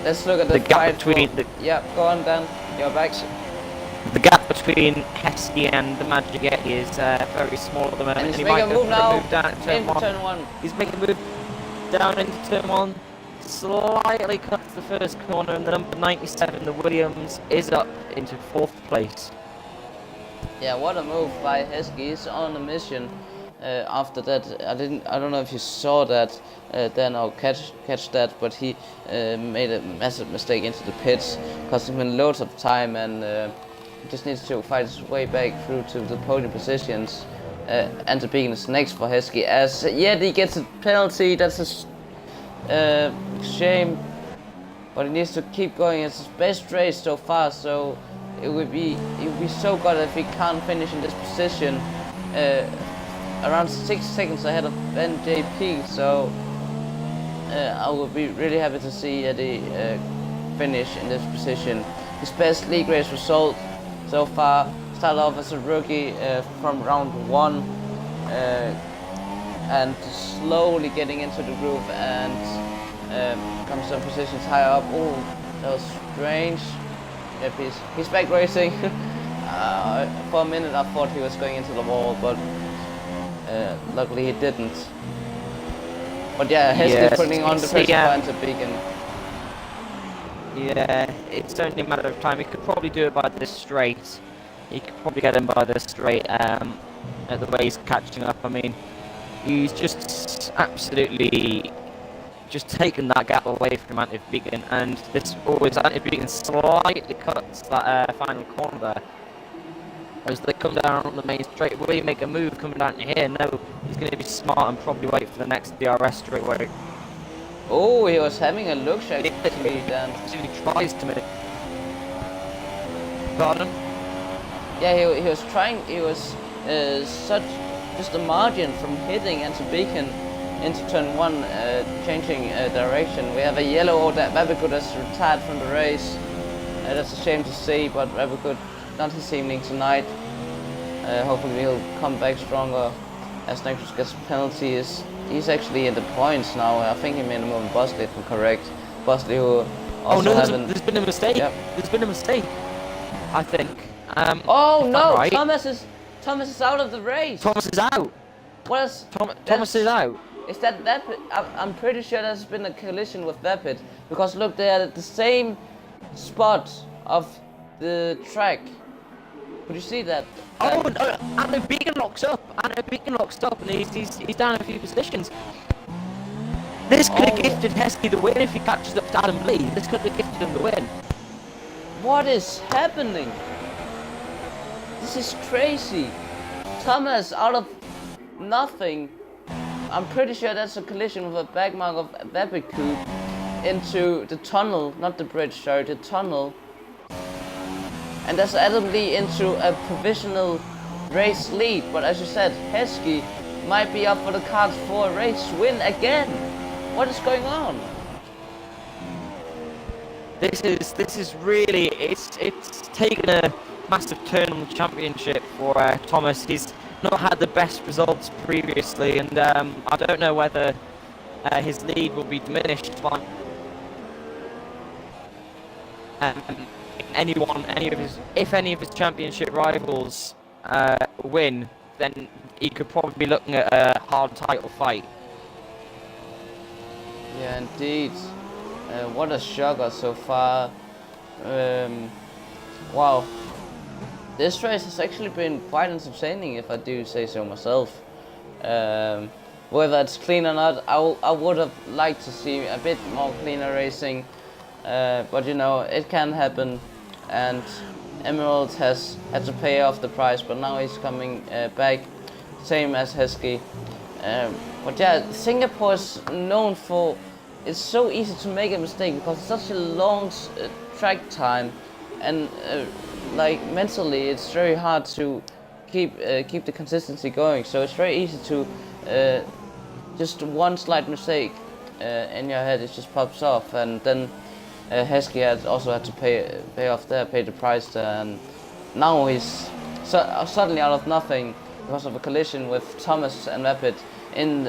let's look at the gap between yeah, go on Dan, you're back. The gap between Heskey and the Magic Yeti is very small at the moment. And he's making a move now, into turn 1. He's making a move down into turn 1, slightly cuts the first corner, and the number 97, the Williams, is up into 4th place. Yeah, what a move by Heskey. He's on a mission. After that, I don't know if you saw that then or catch that, but he made a massive mistake into the pits, costing him loads of time, and just needs to fight his way back through to the podium positions. And the beacon is next for Heskey, as Yeti gets a penalty. That's a shame, but he needs to keep going. It's his best race so far, so it would be so good if he can't finish in this position, around 6 seconds ahead of NJP. So I would be really happy to see Yeti finish in this position. His best league race result so far. Started off as a rookie from round 1, and slowly getting into the groove and comes some positions higher up. Oh, that was strange. Yep, he's back racing. For a minute I thought he was going into the wall, but luckily he didn't. But yeah, Heskey putting on the pressure point to Beacon. Yeah, it's only a matter of time. He could probably do it by this straight. He could probably get him by this straight at the way he's catching up. I mean, he's just absolutely just taken that gap away from Anti-Beacon, and this always Anti-Beacon slightly cuts that final corner there. As they come down on the main straight, will he make a move coming down here? No, he's going to be smart and probably wait for the next DRS straightaway. Oh, he was having a look shot to me then. He tries to make. Pardon? Yeah, he was trying. He was just a margin from hitting Anti-Beacon into turn 1, changing direction. We have a yellow that Rabbitgood has retired from the race. That's a shame to see, but Rabbitgood not his evening tonight. Hopefully he'll come back stronger as Nexus gets penalties. He's actually in the points now. I think he made a move on Bosley, if I'm correct. Bosley, who also there's been a mistake. Yep. There's been a mistake, I think. Oh no! Right. Thomas is out of the race. Thomas is out. What is Thomas is out? Is that Vapid? I'm pretty sure there's been a collision with Vapid, because look, they're at the same spot of the track. Could you see that? Oh no! And the Beacon locks up. And he's down a few positions. This could have gifted Heskey the win if he catches up to Adam Lee. This could have gifted him the win. What is happening? This is crazy. Thomas out of nothing. I'm pretty sure that's a collision with a backmark of Vapid into the tunnel, not the bridge, sorry, the tunnel. And that's Adam Lee into a provisional race lead. But as you said, Heskey might be up for the cards for a race win again. What is going on? This is really it's taken a massive turn on the championship for Thomas. He's not had the best results previously, and I don't know whether his lead will be diminished by if any of his championship rivals win. then he could probably be looking at a hard title fight. Yeah, indeed. What a shocker so far. Wow. This race has actually been quite entertaining, if I do say so myself. Whether it's clean or not, I would have liked to see a bit more cleaner racing. But you know, it can happen. And Emerald has had to pay off the price, but now he's coming back. Same as Heskey. But yeah, Singapore is known for, it's so easy to make a mistake because it's such a long track time, and like mentally it's very hard to keep the consistency going. So it's very easy to just one slight mistake in your head, it just pops off, and then Heskey also had to pay off there, pay the price there, and now he's suddenly out of nothing because of a collision with Thomas and Rapid in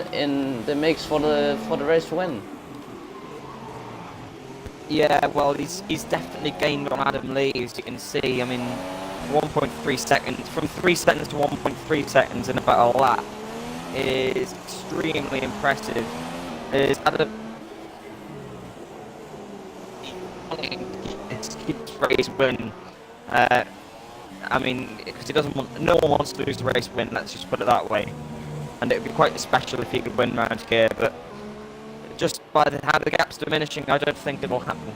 the mix for the race to win. Yeah, well, he's definitely gained on Adam Lee, as you can see. I mean, 1.3 seconds, from 3 seconds to 1.3 seconds in about a lap is extremely impressive. Is Adam keeps race win? I mean, because he doesn't want, no one wants to lose the race win. Let's just put it that way. And it would be quite special if he could win round here, but just by how the gap's diminishing, I don't think it will happen.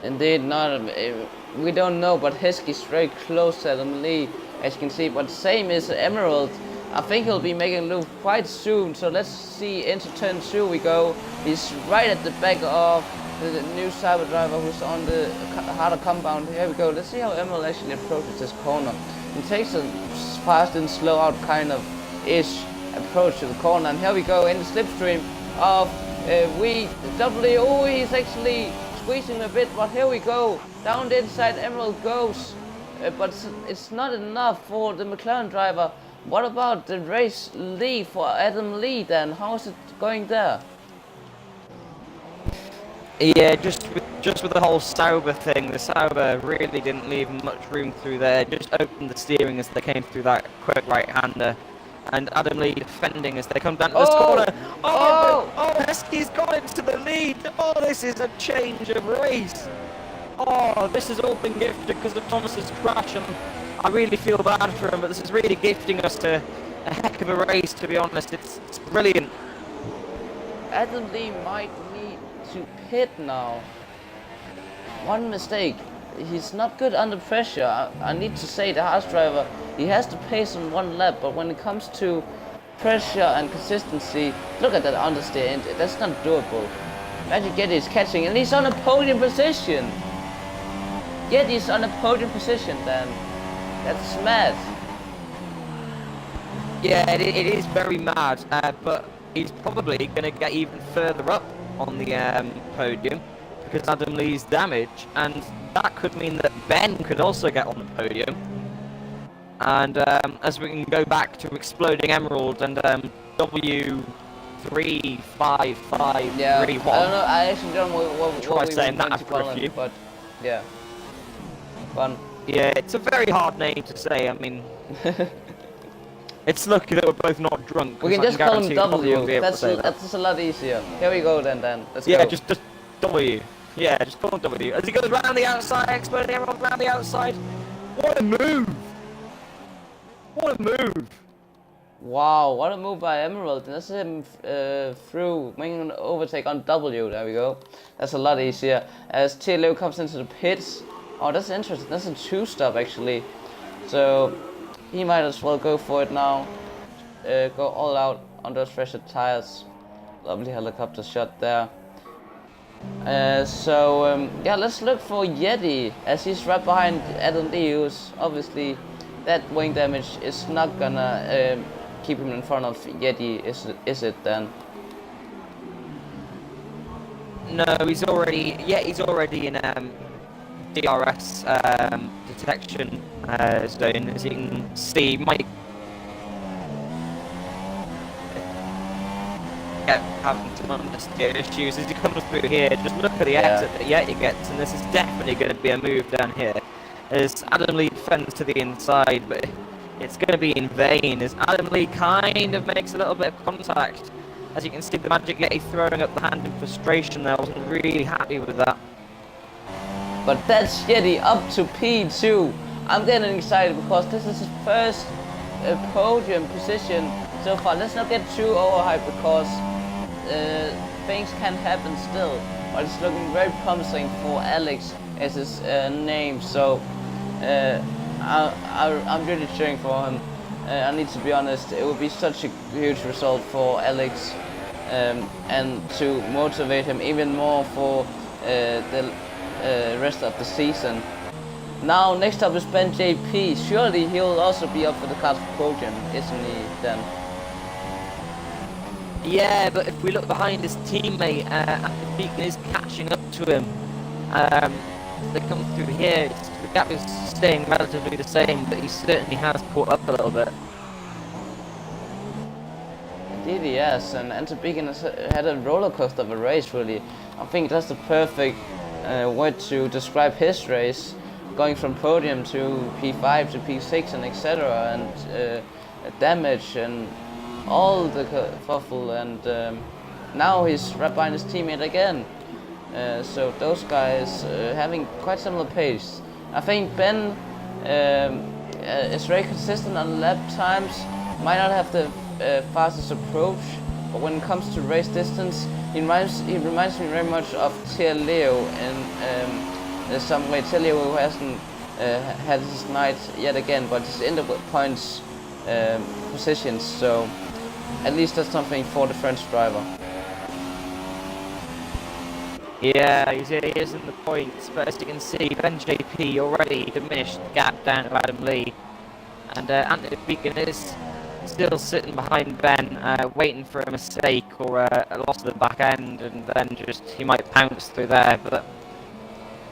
Indeed not. We don't know, but Heskey's very close to Adam Lee, as you can see. But same is Emerald. I think he'll be making a move quite soon. So let's see, into turn 2 we go. He's right at the back of the new Cyber driver who's on the harder compound. Here we go. Let's see how Emerald actually approaches this corner. He takes a fast and slow out kind of ish approach to the corner, and here we go in the slipstream of W. Oh, he's actually squeezing a bit, but here we go. Down the inside Emerald goes, but it's not enough for the McLaren driver. What about the race lead for Adam Lee then? How is it going there? Yeah, just with the whole Sauber thing, the Sauber really didn't leave much room through there. Just opened the steering as they came through that quick right-hander. And Adam Lee defending as they come down to this corner. Heskey's got into the lead. Oh, this is a change of race. Oh, this has all been gifted because of Thomas's crash, and I really feel bad for him, but this is really gifting us to a heck of a race, to be honest. It's brilliant. Adam Lee might need to pit now. One mistake. He's not good under pressure. I need to say the Haas driver, he has the pace on one lap, but when it comes to pressure and consistency, look at that understeer, that's not doable. Imagine Getty's catching, and he's on a podium position. Getty's on a podium position then. That's mad. Yeah, it is very mad, but he's probably going to get even further up on the podium because Adam Lee's damage, and that could mean that Ben could also get on the podium. And as we can go back to Exploding Emerald and W35531. Yeah, I don't know. I actually don't know what try we saying that want to after call a few. him, but yeah, fun. Yeah, it's a very hard name to say. I mean, it's lucky that we're both not drunk. We can just call him W. That's a lot easier. Here we go then. Let's go. Just W. Yeah, just call him W. As he goes round the outside, Exploding Emerald round the outside. What a move! What a move! Wow, what a move by Emerald. That's him through, making an overtake on W. There we go. That's a lot easier. As TLO comes into the pits. Oh, that's interesting. That's a 2-stop actually. So he might as well go for it now. Go all out on those fresher tires. Lovely helicopter shot there. Yeah, let's look for Yeti, as he's right behind Adam Lee, who's obviously, that wing damage is not gonna keep him in front of Yeti, is it then? No, he's already in DRS detection zone, as you can see. Mike having some understeer issues as he comes through here. Just look at the exit that Yeti gets, and this is definitely going to be a move down here as Adam Lee defends to the inside, but it's going to be in vain, as Adam Lee kind of makes a little bit of contact. As you can see, the Magic Yeti throwing up the hand in frustration there. I wasn't really happy with that. But that's Yeti up to P2. I'm getting excited because this is his first podium position so far. Let's not get too overhyped because things can happen still. But it's looking very promising for Alex as his name. So I'm really cheering for him. I need to be honest, it would be such a huge result for Alex, and to motivate him even more for the rest of the season. Now next up is Ben JP. Surely he'll also be up for the cards for podium, isn't he then? Yeah, but if we look behind his teammate, Beacon is catching up to him. They come through here, the gap is staying relatively the same, but he certainly has caught up a little bit. Indeed, yes, and Enter Beacon has had a roller coaster of a race, really. I think that's the perfect word to describe his race, going from podium to P5 to P6 and etc. and damage and all the kerfuffle, and now he's right behind his teammate again. So those guys having quite similar pace. I think Ben is very consistent on lap times, might not have the fastest approach, but when it comes to race distance, he reminds me very much of Tia Leo in some way. Tia Leo who hasn't had his night yet again, but he's in the points positions, so at least that's something for the French driver. Yeah, he is in the points, but as you can see, Ben JP already diminished the gap down to Adam Lee, and Anthony Beacon is still sitting behind Ben, waiting for a mistake or a loss of the back end, and then he might pounce through there. But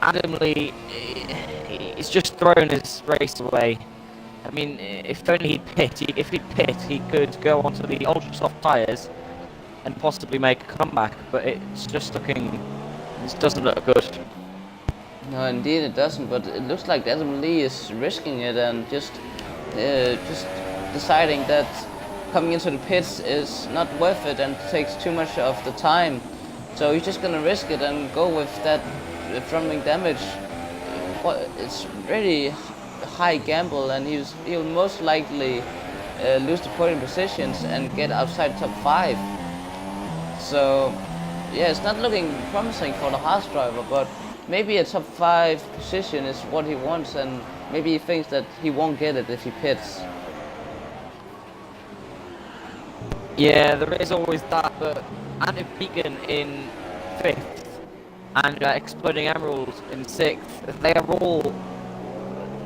Adam Lee, he's just thrown his race away. I mean, if only he'd pit, he could go onto the ultra soft tyres and possibly make a comeback, but it's just looking. It doesn't look good. No, indeed it doesn't, but it looks like Adam Lee is risking it and just deciding that coming into the pits is not worth it and takes too much of the time. So he's just gonna risk it and go with that front-wing damage. It's really high gamble, and he'll most likely lose the podium positions and get outside top 5. So yeah, it's not looking promising for the Haas driver, but maybe a top 5 position is what he wants, and maybe he thinks that he won't get it if he pits. Yeah, there is always that, but Andy Beacon in 5th and Exploding Emerald in 6th,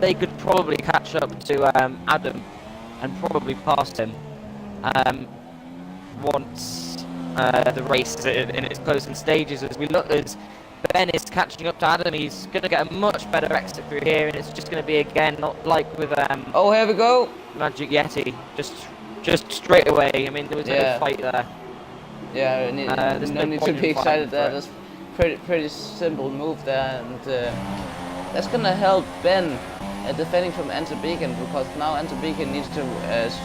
they could probably catch up to Adam and probably pass him once the race is in its closing stages. As Ben is catching up to Adam, he's going to get a much better exit through here, and it's just going to be again not like with oh, here we go, Magic Yeti, just straight away. I mean, there was no fight there. Yeah, there's no need to be excited there. That's pretty simple move there, and that's gonna help Ben defending from Enter Beacon, because now Enter Beacon needs to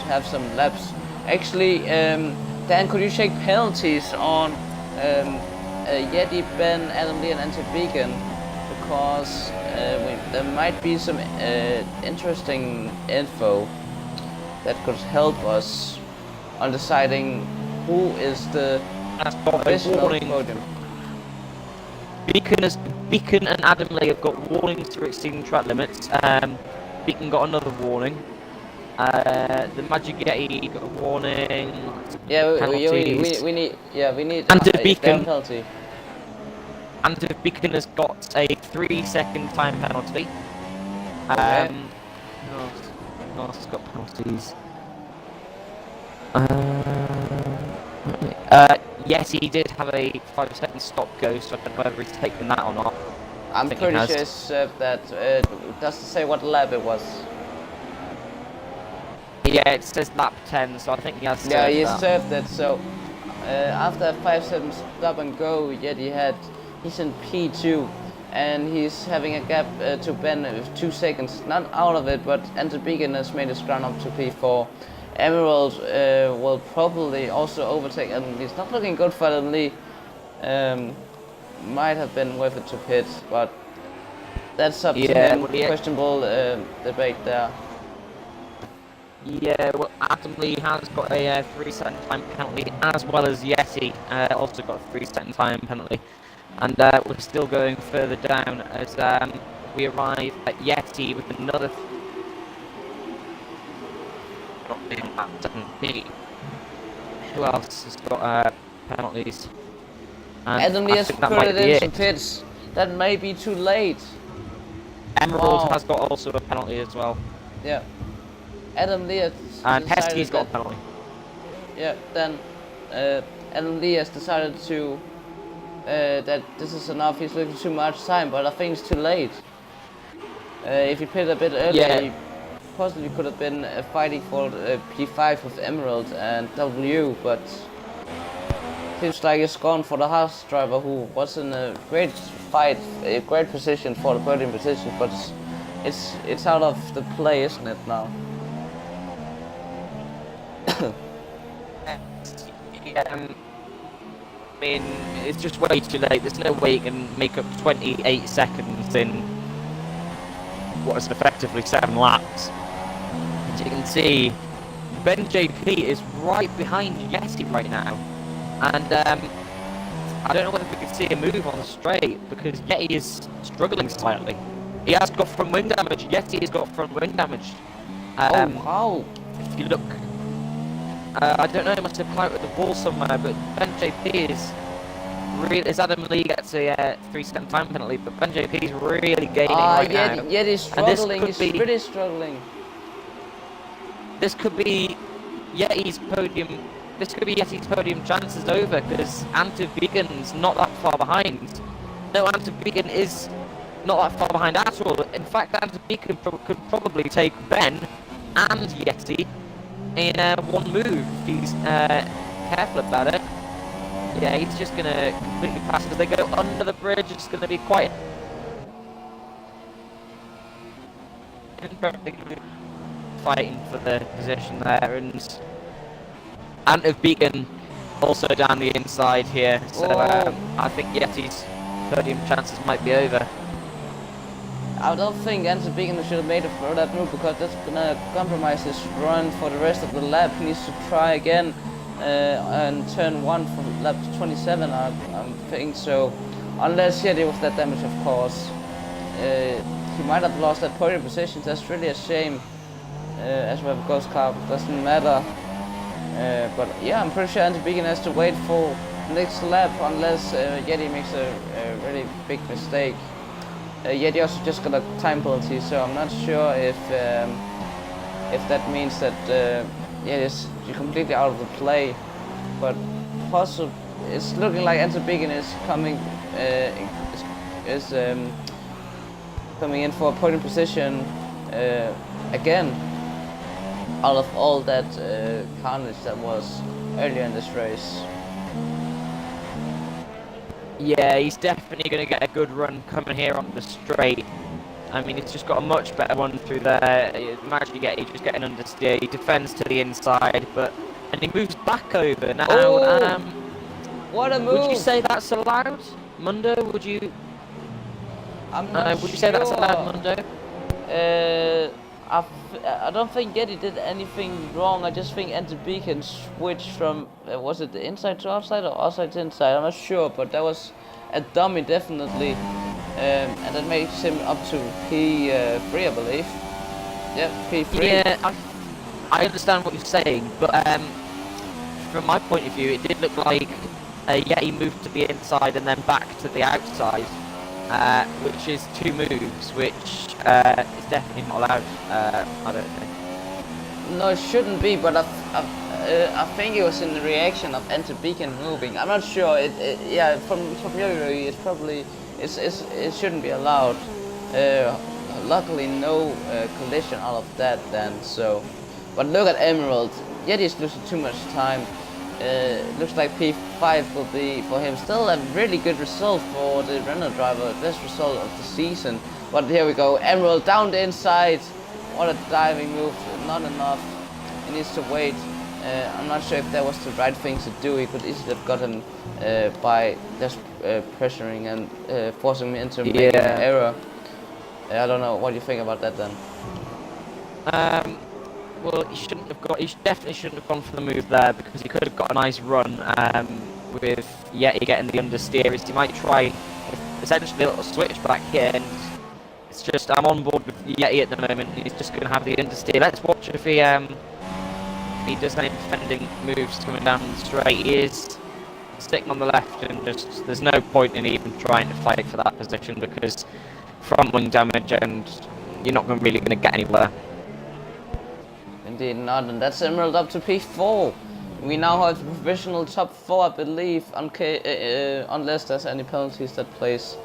have some laps. Actually, Dan, could you check penalties on Yeti, Ben, Adam Lee, and Enter Beacon, because there might be some interesting info that could help us on deciding who is the official podium. Beacon and Adam Lee have got warnings for exceeding track limits. Beacon got another warning. The Magic Yeti got a warning. Yeah, we need and a Beacon penalty. And Beacon has got a 3-second time penalty. Okay. No, it's got penalties. Yes, he did have a 5-second stop go, so I don't know whether he's taken that or not. I'm pretty sure it's served that. Doesn't say what lap it was. Yeah, it says lap 10, so I think he has served that. Yeah, he served that. it, so after a 5-second stop and go, yet he's in P2, and he's having a gap to Ben with 2 seconds. Not out of it, but Enter Beacon has made his ground up to P4. Emerald will probably also overtake Adam Lee. It's not looking good for Adam Lee. Might have been worth it to pit, but that's up to him. Well, yeah. Questionable debate there. Yeah, well, Adam Lee has got a 3-second time penalty, as well as Yeti also got a 3-second time penalty. And we're still going further down as we arrive at Yeti with another. Who else has got penalties? And Adam Lee has think that put might it be in some pits. That may be too late. Emerald Wow. has got also a penalty as well. Yeah. Adam Lee has And decided Heskey's got a that- penalty. Yeah, then Adam Lee has decided to that this is enough. He's looking too much time, but I think it's too late. If he pitted a bit earlier, Yeah. he possibly could have been fighting for P5 with Emerald and W, but seems like it's gone for the Haas driver, who was in a great fight, a great position for the podium position, but it's out of the play, isn't it now? I mean, it's just way too late. There's no way you can make up 28 seconds in what is effectively 7 laps. As you can see, Ben JP is right behind Yeti right now. And I don't know whether we can see a move on the straight, because Yeti is struggling slightly. He has got front wing damage. Yeti has got front wing damage. Oh wow! If you look, I don't know, he must have come out with the wall somewhere, but Ben JP is really, as Adam Lee gets a 3-second time penalty, but Ben JP is really gaining right now. Yeti's struggling, he's really struggling. This could be Yeti's podium. This could be Yeti's podium chances over, because Ante Beacon's not that far behind. No, Ante Beacon is not that far behind at all. In fact, Ante Beacon could probably take Ben and Yeti in one move if he's careful about it. Yeah, he's just going to completely pass as they go under the bridge. It's going to be quite fighting for the position there, and Ant of Beacon also down the inside here, so I think Yeti's podium chances might be over. I don't think Ant of Beacon should have made that move, because that's gonna compromise his run for the rest of the lap. He needs to try again and turn 1 from lap 27, I think so. Unless Yeti with that damage, of course. He might have lost that podium position. That's really a shame. As we have a ghost car, doesn't matter. But yeah, I'm pretty sure Ant Beacon has to wait for the next lap, unless Yeti makes a really big mistake. Yeti also just got a time penalty, so I'm not sure if that means that Yeti's completely out of the play. But possibly, it's looking like Ant Beacon is coming coming in for a podium position again, out of all that carnage that was earlier in this race. Yeah, he's definitely going to get a good run coming here on the straight. I mean, he's just got a much better one through there. Imagine he's just getting understeer. He defends to the inside, and he moves back over now. Oh, what a move! Would you say that's allowed, Mundo? Would you? I'm not would you say that's allowed, Mundo? I don't think Yeti did anything wrong. I just think Ant Beacon switched from was it the inside to outside or outside to inside? I'm not sure, but that was a dummy definitely, and that makes him up to P3, I believe. Yeah, P3. Yeah, I understand what you're saying, but from my point of view, it did look like Yeti moved to the inside and then back to the outside. Which is 2 moves, which is definitely not allowed, I don't think. No, it shouldn't be, but I think it was in the reaction of Ant Beacon moving. I'm not sure. Yeah, from your view, it's probably it shouldn't be allowed. Luckily, no collision out of that then. So, but look at Emerald. Yeti is losing too much time. looks like P5 will be for him still a really good result for the Renault driver, best result of the season. But here we go, Emerald down the inside. What a diving move, not enough. He needs to wait. I'm not sure if that was the right thing to do. He could easily have gotten by just pressuring and forcing me into making an error. I don't know. What do you think about that then? Well, he definitely shouldn't have gone for the move there, because he could have got a nice run with Yeti getting the understeer. He might try essentially a little switchback here, and it's just, I'm on board with Yeti at the moment. He's just going to have the understeer. Let's watch if he does any defending moves coming down the straight. He is sticking on the left, and just there's no point in even trying to fight for that position, because front wing damage, and you're not really going to get anywhere. Indeed not, and that's Emerald up to P4. We now have a provisional top 4, I believe, unless there's any penalties that plays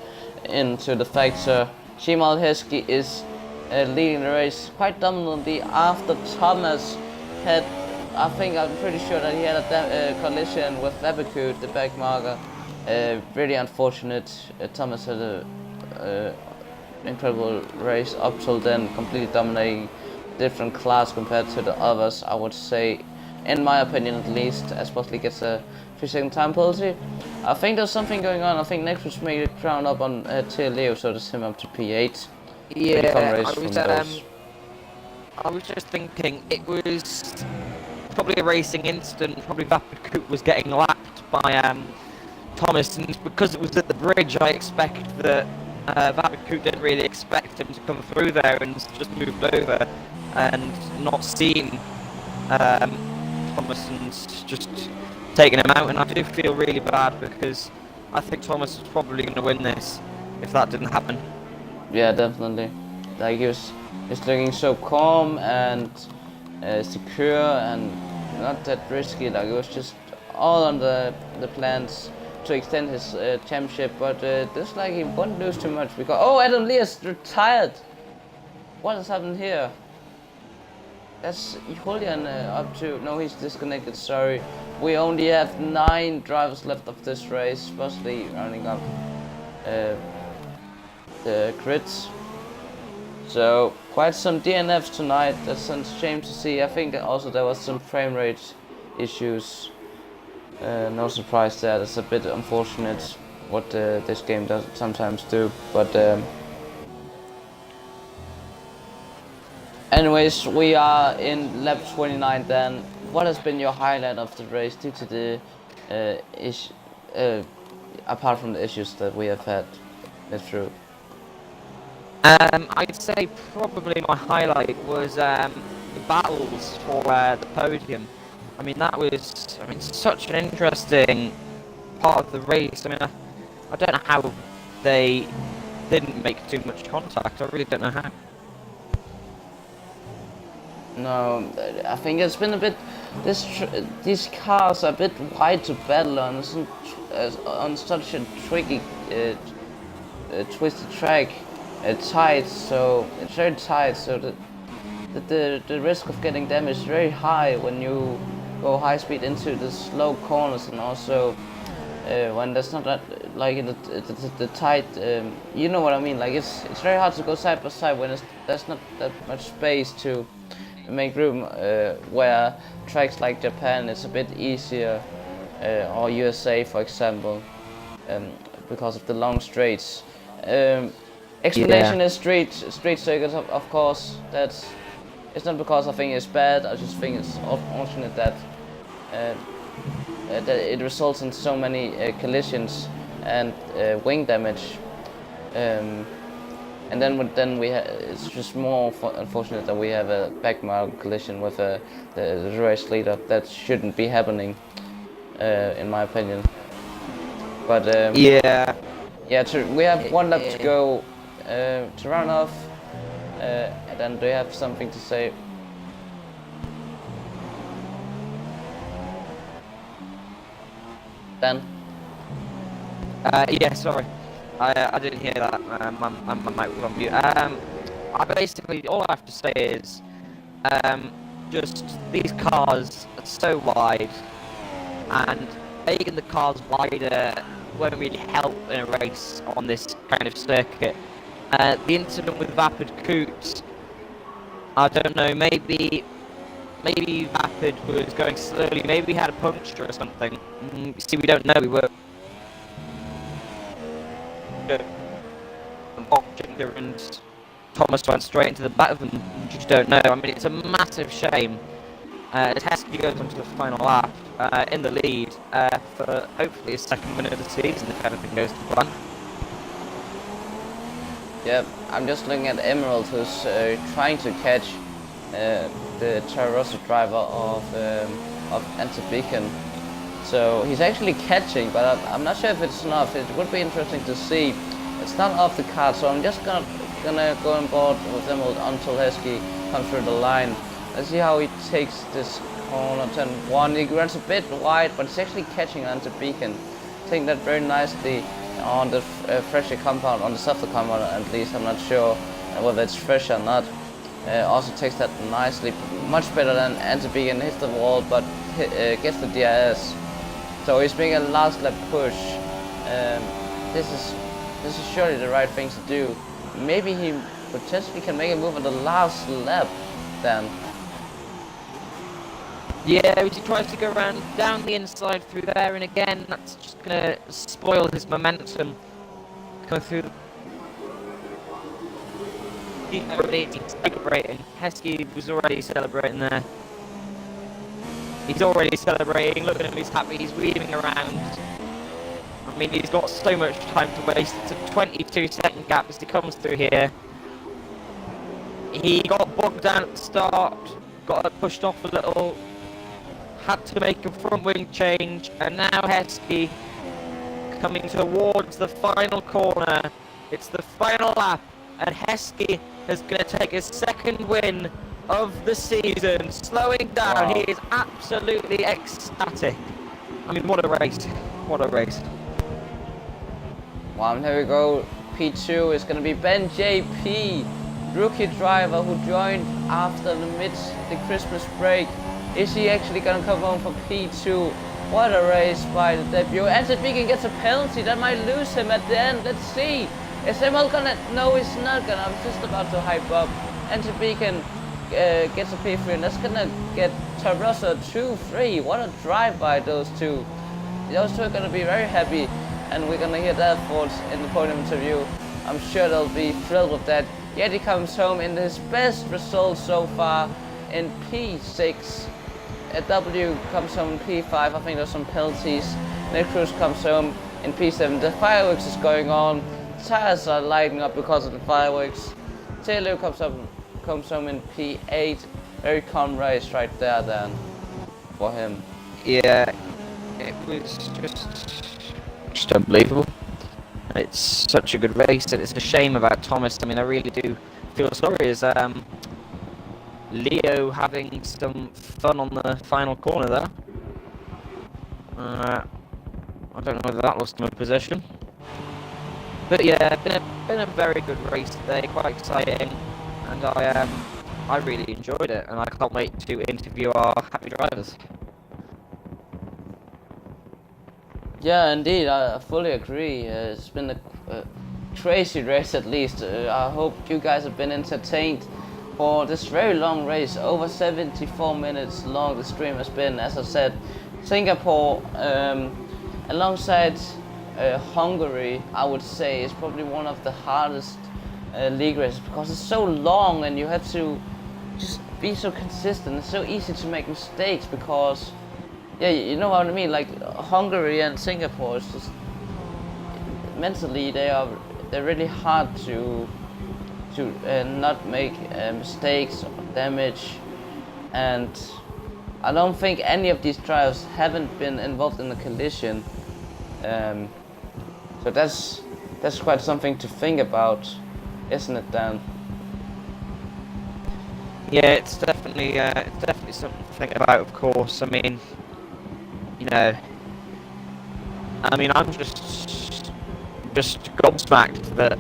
into the factor. Shimal Heskey is leading the race quite dominantly after Thomas had, I'm pretty sure that he had a collision with Webekut, the back marker. Really unfortunate. Thomas had a incredible race up till then, completely dominating different class compared to the others, I would say, in my opinion at least, especially gets a 3-second time penalty. I think there's something going on. I think next was made it crown up on Tia Leo, so that's him up to P8. Yeah, I was just thinking it was probably a racing incident. Probably Webekut was getting lapped by Thomas, and because it was at the bridge, I expect that Webekut didn't really expect him to come through there, and just moved over and not seen Thomas, and just taking him out. And I do feel really bad, because I think Thomas was probably going to win this if that didn't happen. Yeah, definitely. Like, he's looking so calm and secure and not that risky. Like, it was just all on the plans to extend his championship, but this, like, he won't lose too much, because Adam Lee is retired. What has happened here? That's Julian up to, no, he's disconnected, sorry. We only have 9 drivers left of this race, mostly rounding up the grids. So quite some DNFs tonight. That's a shame to see. I think also there was some frame rate issues. No surprise there. That's a bit unfortunate what this game does sometimes do, but anyways, we are in lap 29 then. What has been your highlight of the race due to the apart from the issues that we have had through? I'd say probably my highlight was the battles for the podium. I mean, that was such an interesting part of the race. I mean, I don't know how they didn't make too much contact. I really don't know how. No, I think it's been a bit. These cars are a bit wide to battle on, on such a tricky, twisted track. Tight, so it's very tight. So the risk of getting damaged is very high when you go high speed into the slow corners, and also when there's not that, like the tight. You know what I mean? Like it's very hard to go side by side when there's not that much space to make room. Where tracks like Japan, it's a bit easier, or USA, for example, because of the long straights. Explanation is street circuits, of course. It's not because I think it's bad. I just think it's unfortunate that that it results in so many collisions and wing damage. And then it's just more unfortunate that we have a backmark collision with the race leader. That shouldn't be happening, in my opinion. But yeah, we have one lap to go. To run off, and then do you have something to say? Dan? Yeah, sorry, I didn't hear that. My mic was on mute. I basically, all I have to say is, just these cars are so wide. and making the cars wider won't really help in a race on this kind of circuit. The incident with Vapid Coot, I don't know, maybe Vapid was going slowly, maybe he had a puncture or something. See, we don't know, we were watching her and Thomas went straight into the back of him. You just don't know. I mean, it's a massive shame. As Heskey goes onto the final lap in the lead for hopefully his second win of the season if everything goes to plan. Yep, I'm just looking at Emerald, who's trying to catch the Tararossa driver of Antibeacon. So he's actually catching, but I'm not sure if it's enough. It would be interesting to see. It's not off the card, so I'm just gonna go on board with Emerald until Heskey comes through the line. Let's see how he takes this corner, turn 1. He runs a bit wide, but he's actually catching Antibeacon. Taking that very nicely on the fresher compound, on the softer compound at least. I'm not sure whether it's fresh or not. Also takes that nicely, much better than Antibeacon. Hits the wall, but gets the DRS. So he's making a last lap push. This is surely the right thing to do. Maybe he potentially can make a move on the last lap then. Yeah, he tries to go around down the inside through there, and again, that's just going to spoil his momentum. Going through. He's celebrating. Heskey was already celebrating there. He's already celebrating. Look at him, he's happy. He's weaving around. I mean, he's got so much time to waste. It's a 22-second gap as he comes through here. He got bogged down at the start, got pushed off a little, had to make a front wing change, and now Heskey coming towards the final corner. It's the final lap, and Heskey is going to take his second win of the season. Slowing down, wow. He is absolutely ecstatic. I mean, what a race. What a race. Wow, and here we go. P2 is going to be Ben JP, rookie driver who joined after the Christmas break. Is he actually going to come home for P2? What a race by the debut. Antibeacon gets a penalty that might lose him at the end. Let's see. Is Emil gonna? No, he's not gonna. I'm just about to hype up. Antibeacon gets a P3, and that's gonna get Tararossa 2-3. What a drive by those two. Those two are gonna be very happy, and we're gonna hear their thoughts in the podium interview. I'm sure they'll be thrilled with that. Yet he comes home in his best result so far in P6. W comes home in P5. I think there's some penalties. Nick Cruz comes home in P7. The fireworks is going on. Tires are lighting up because of the fireworks. Taylor comes home in P8. Very calm race right there then for him. Yeah, it was just unbelievable. It's such a good race, and it's a shame about Thomas. I mean, I really do feel sorry as Leo having some fun on the final corner there. I don't know whether that lost him a position. But yeah, been a very good race today, quite exciting, and I really enjoyed it, and I can't wait to interview our happy drivers. Yeah, indeed, I fully agree. It's been a crazy race at least. I hope you guys have been entertained for this very long race, over 74 minutes long the stream has been. As I said, Singapore, alongside Hungary, I would say, is probably one of the hardest league races because it's so long and you have to just be so consistent. It's so easy to make mistakes because, yeah, you know what I mean. Like Hungary and Singapore, it's just mentally they're really hard to not make mistakes or damage, and I don't think any of these drivers haven't been involved in a collision. So that's quite something to think about, isn't it, Dan? Yeah, it's definitely something to think about. Of course, I mean, you know, I'm just gobsmacked that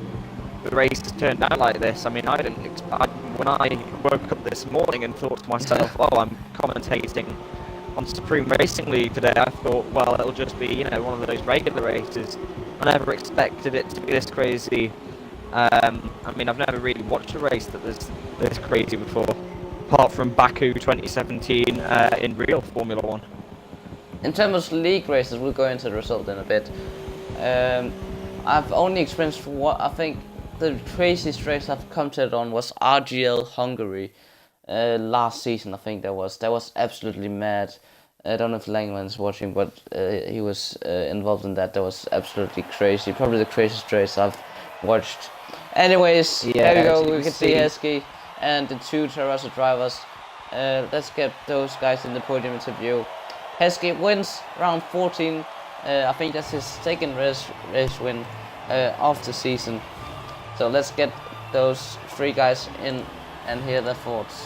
the race has turned out like this. I mean, I didn't expect when I woke up this morning and thought to myself, "Oh, I'm commentating on Supreme Racing League today, I thought, well, it'll just be, you know, one of those regular races. I never expected it to be this crazy. I mean, I've never really watched a race that was this crazy before, apart from Baku 2017 in real Formula 1. In terms of league races, we'll go into the result in a bit. I've only experienced what I think the craziest race I've commented on was RGL Hungary last season. I think that was absolutely mad. I don't know if Langman's watching, but he was involved in that. That was absolutely crazy. Probably the craziest race I've watched. Anyways, Yeah, there we go. as you We can can see Heskey and the two Terrassa drivers. Let's get those guys in the podium interview. Heskey wins round 14. I think that's his second race win of the season. So let's get those three guys in and hear their thoughts.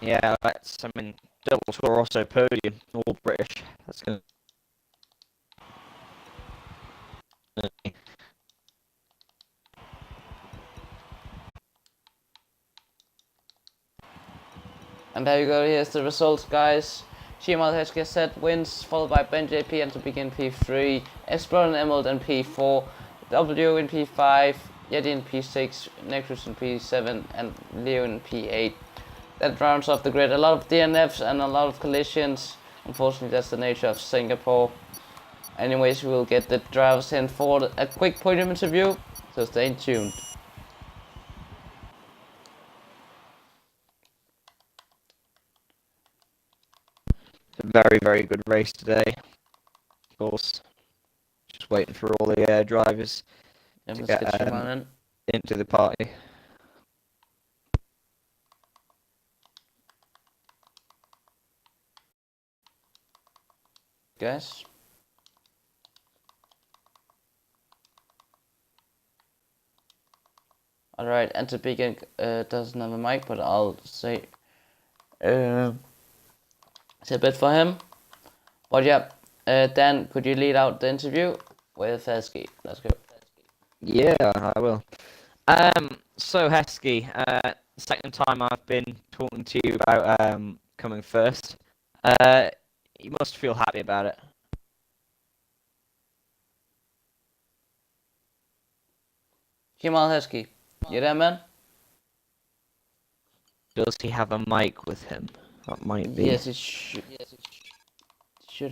Yeah, that's, I mean, double tour also podium, all British. That's gonna. And there you go, here's the results, guys. Shimal Heskey wins, followed by Ben JP and to begin P3, Explorer and Emerald in P4, W in P5, Yeti in P6, Necrus in P7, and Leo in P8. That rounds off the grid. A lot of DNFs and a lot of collisions. Unfortunately, that's the nature of Singapore. Anyways, we'll get the drivers in for a quick podium interview, so stay tuned. A very, very good race today. Of course, just waiting for all the drivers to get into the party. Guys. Alright, and to begin, doesn't have a mic, but I'll say a bit for him. But yeah, Dan, could you lead out the interview with Heskey? Let's go. Yeah, I will. So Heskey, second time I've been talking to you about coming first. You must feel happy about it. Kemal Heskey, you there, man? Does he have a mic with him? That might be. Yes, it should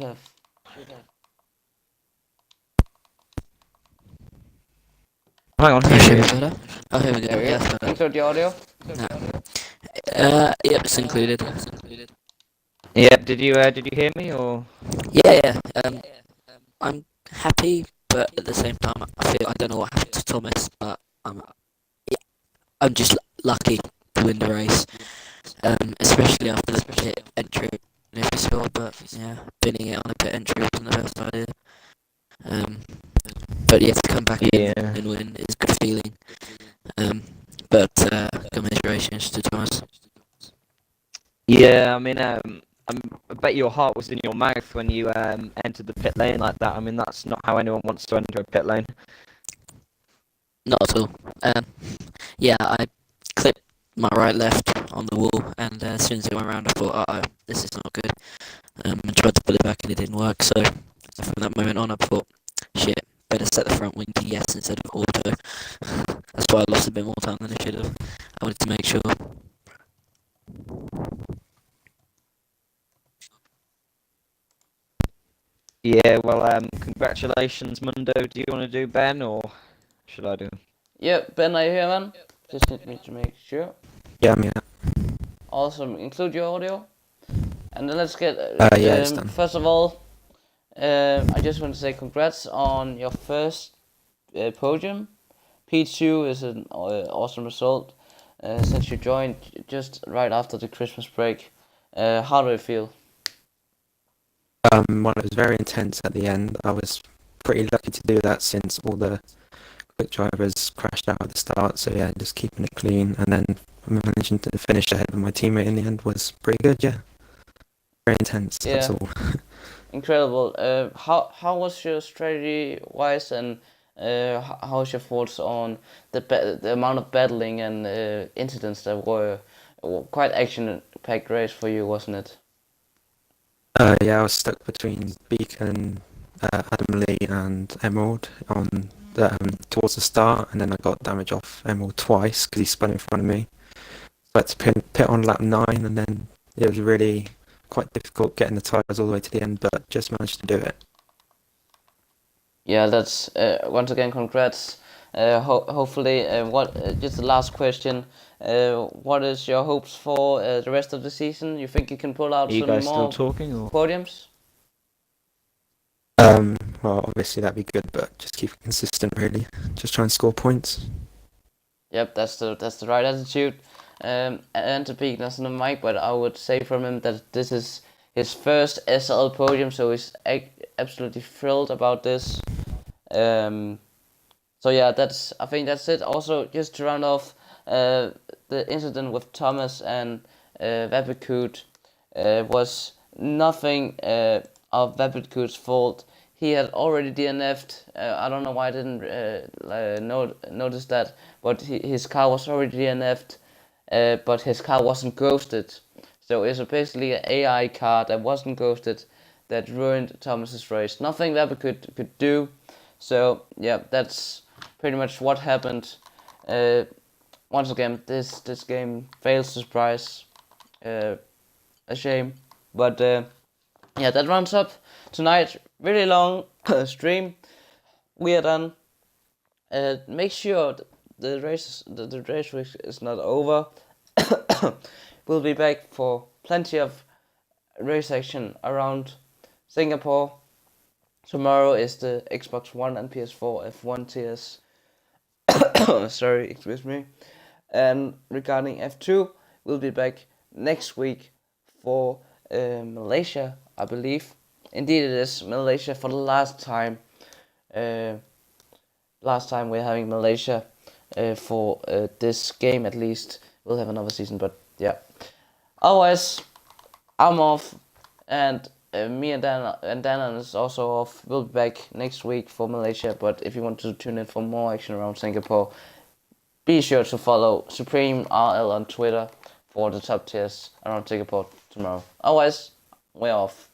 have. Hang on. Oh, should be better. Oh, here we go. There we go. Yes, better. Include the audio. No. Yep, it's included. Yeah. Did you hear me or? Yeah. I'm happy, but at the same time, I don't know what happened to Thomas, but I'm just lucky to win the race. Especially after the pit entry. If you saw, but yeah, binning it on a pit entry wasn't the best idea. But yeah, to come back in and win is a good feeling. But commiserations to Thomas. Yeah, I mean, I bet your heart was in your mouth when you entered the pit lane like that. I mean, that's not how anyone wants to enter a pit lane. Not at all. Yeah, I clipped my right left on the wall, and as soon as it went around, I thought, uh-oh, this is not good. I tried to pull it back and it didn't work, so from that moment on I thought, shit, better set the front wing to yes instead of auto. That's why I lost a bit more time than I should have. I wanted to make sure. Yeah, well, congratulations, Mundo. Do you want to do Ben, or should I do? Yeah, Ben, are you here, man? Just need me to make sure. Yeah, I'm here. Awesome. Include your audio. And then let's get. Yeah, it's done. First of all, I just want to say congrats on your first podium. P2 is an awesome result since you joined just right after the Christmas break. How do you feel? Well, it was very intense at the end. I was pretty lucky to do that since all the quick drivers crashed out at the start. So yeah, just keeping it clean and then managing to finish ahead of my teammate in the end was pretty good. Yeah, very intense. Yeah. That's all. Incredible. How was your strategy wise, and how was your thoughts on the amount of battling and incidents there were Quite action-packed race for you, wasn't it? Yeah, I was stuck between Beacon, Adam Lee, and Emerald on towards the start, and then I got damage off Emerald twice because he spun in front of me. So I had to pit on lap 9, and then it was really quite difficult getting the tyres all the way to the end, but just managed to do it. Yeah, that's once again congrats. Hopefully, just the last question. What is your hopes for the rest of the season? You think you can pull out Are you some guys still more talking? Or? podiums? Well, obviously that'd be good, but just keep it consistent, really. Just try and score points. Yep, that's the right attitude. And to peek on the mic, but I would say from him that this is his first SRL podium, so he's absolutely thrilled about this. So yeah, I think that's it. Also, just to round off, the incident with Thomas and Vapidkut was nothing of Vapidkut's fault. He had already DNF'd. I don't know why I didn't notice that, but his car was already DNF'd, but his car wasn't ghosted. So it's basically an AI car that wasn't ghosted that ruined Thomas's race. Nothing Vapidkut could do. So yeah, that's pretty much what happened. Once again, this game fails to surprise. A shame, but yeah, that rounds up tonight. Really long stream. We are done. Make sure the race week is not over. We'll be back for plenty of race action around Singapore. Tomorrow is the Xbox One and PS4 F1 TS. Sorry, excuse me. And regarding F2, we'll be back next week for Malaysia, I believe. Indeed, it is Malaysia for the last time. Last time we're having Malaysia for this game, at least. We'll have another season, but yeah. Otherwise, I'm off, and me and Dan is also off. We'll be back next week for Malaysia, but if you want to tune in for more action around Singapore, be sure to follow Supreme RL on Twitter for the top tiers around Singapore tomorrow. Otherwise, we're off.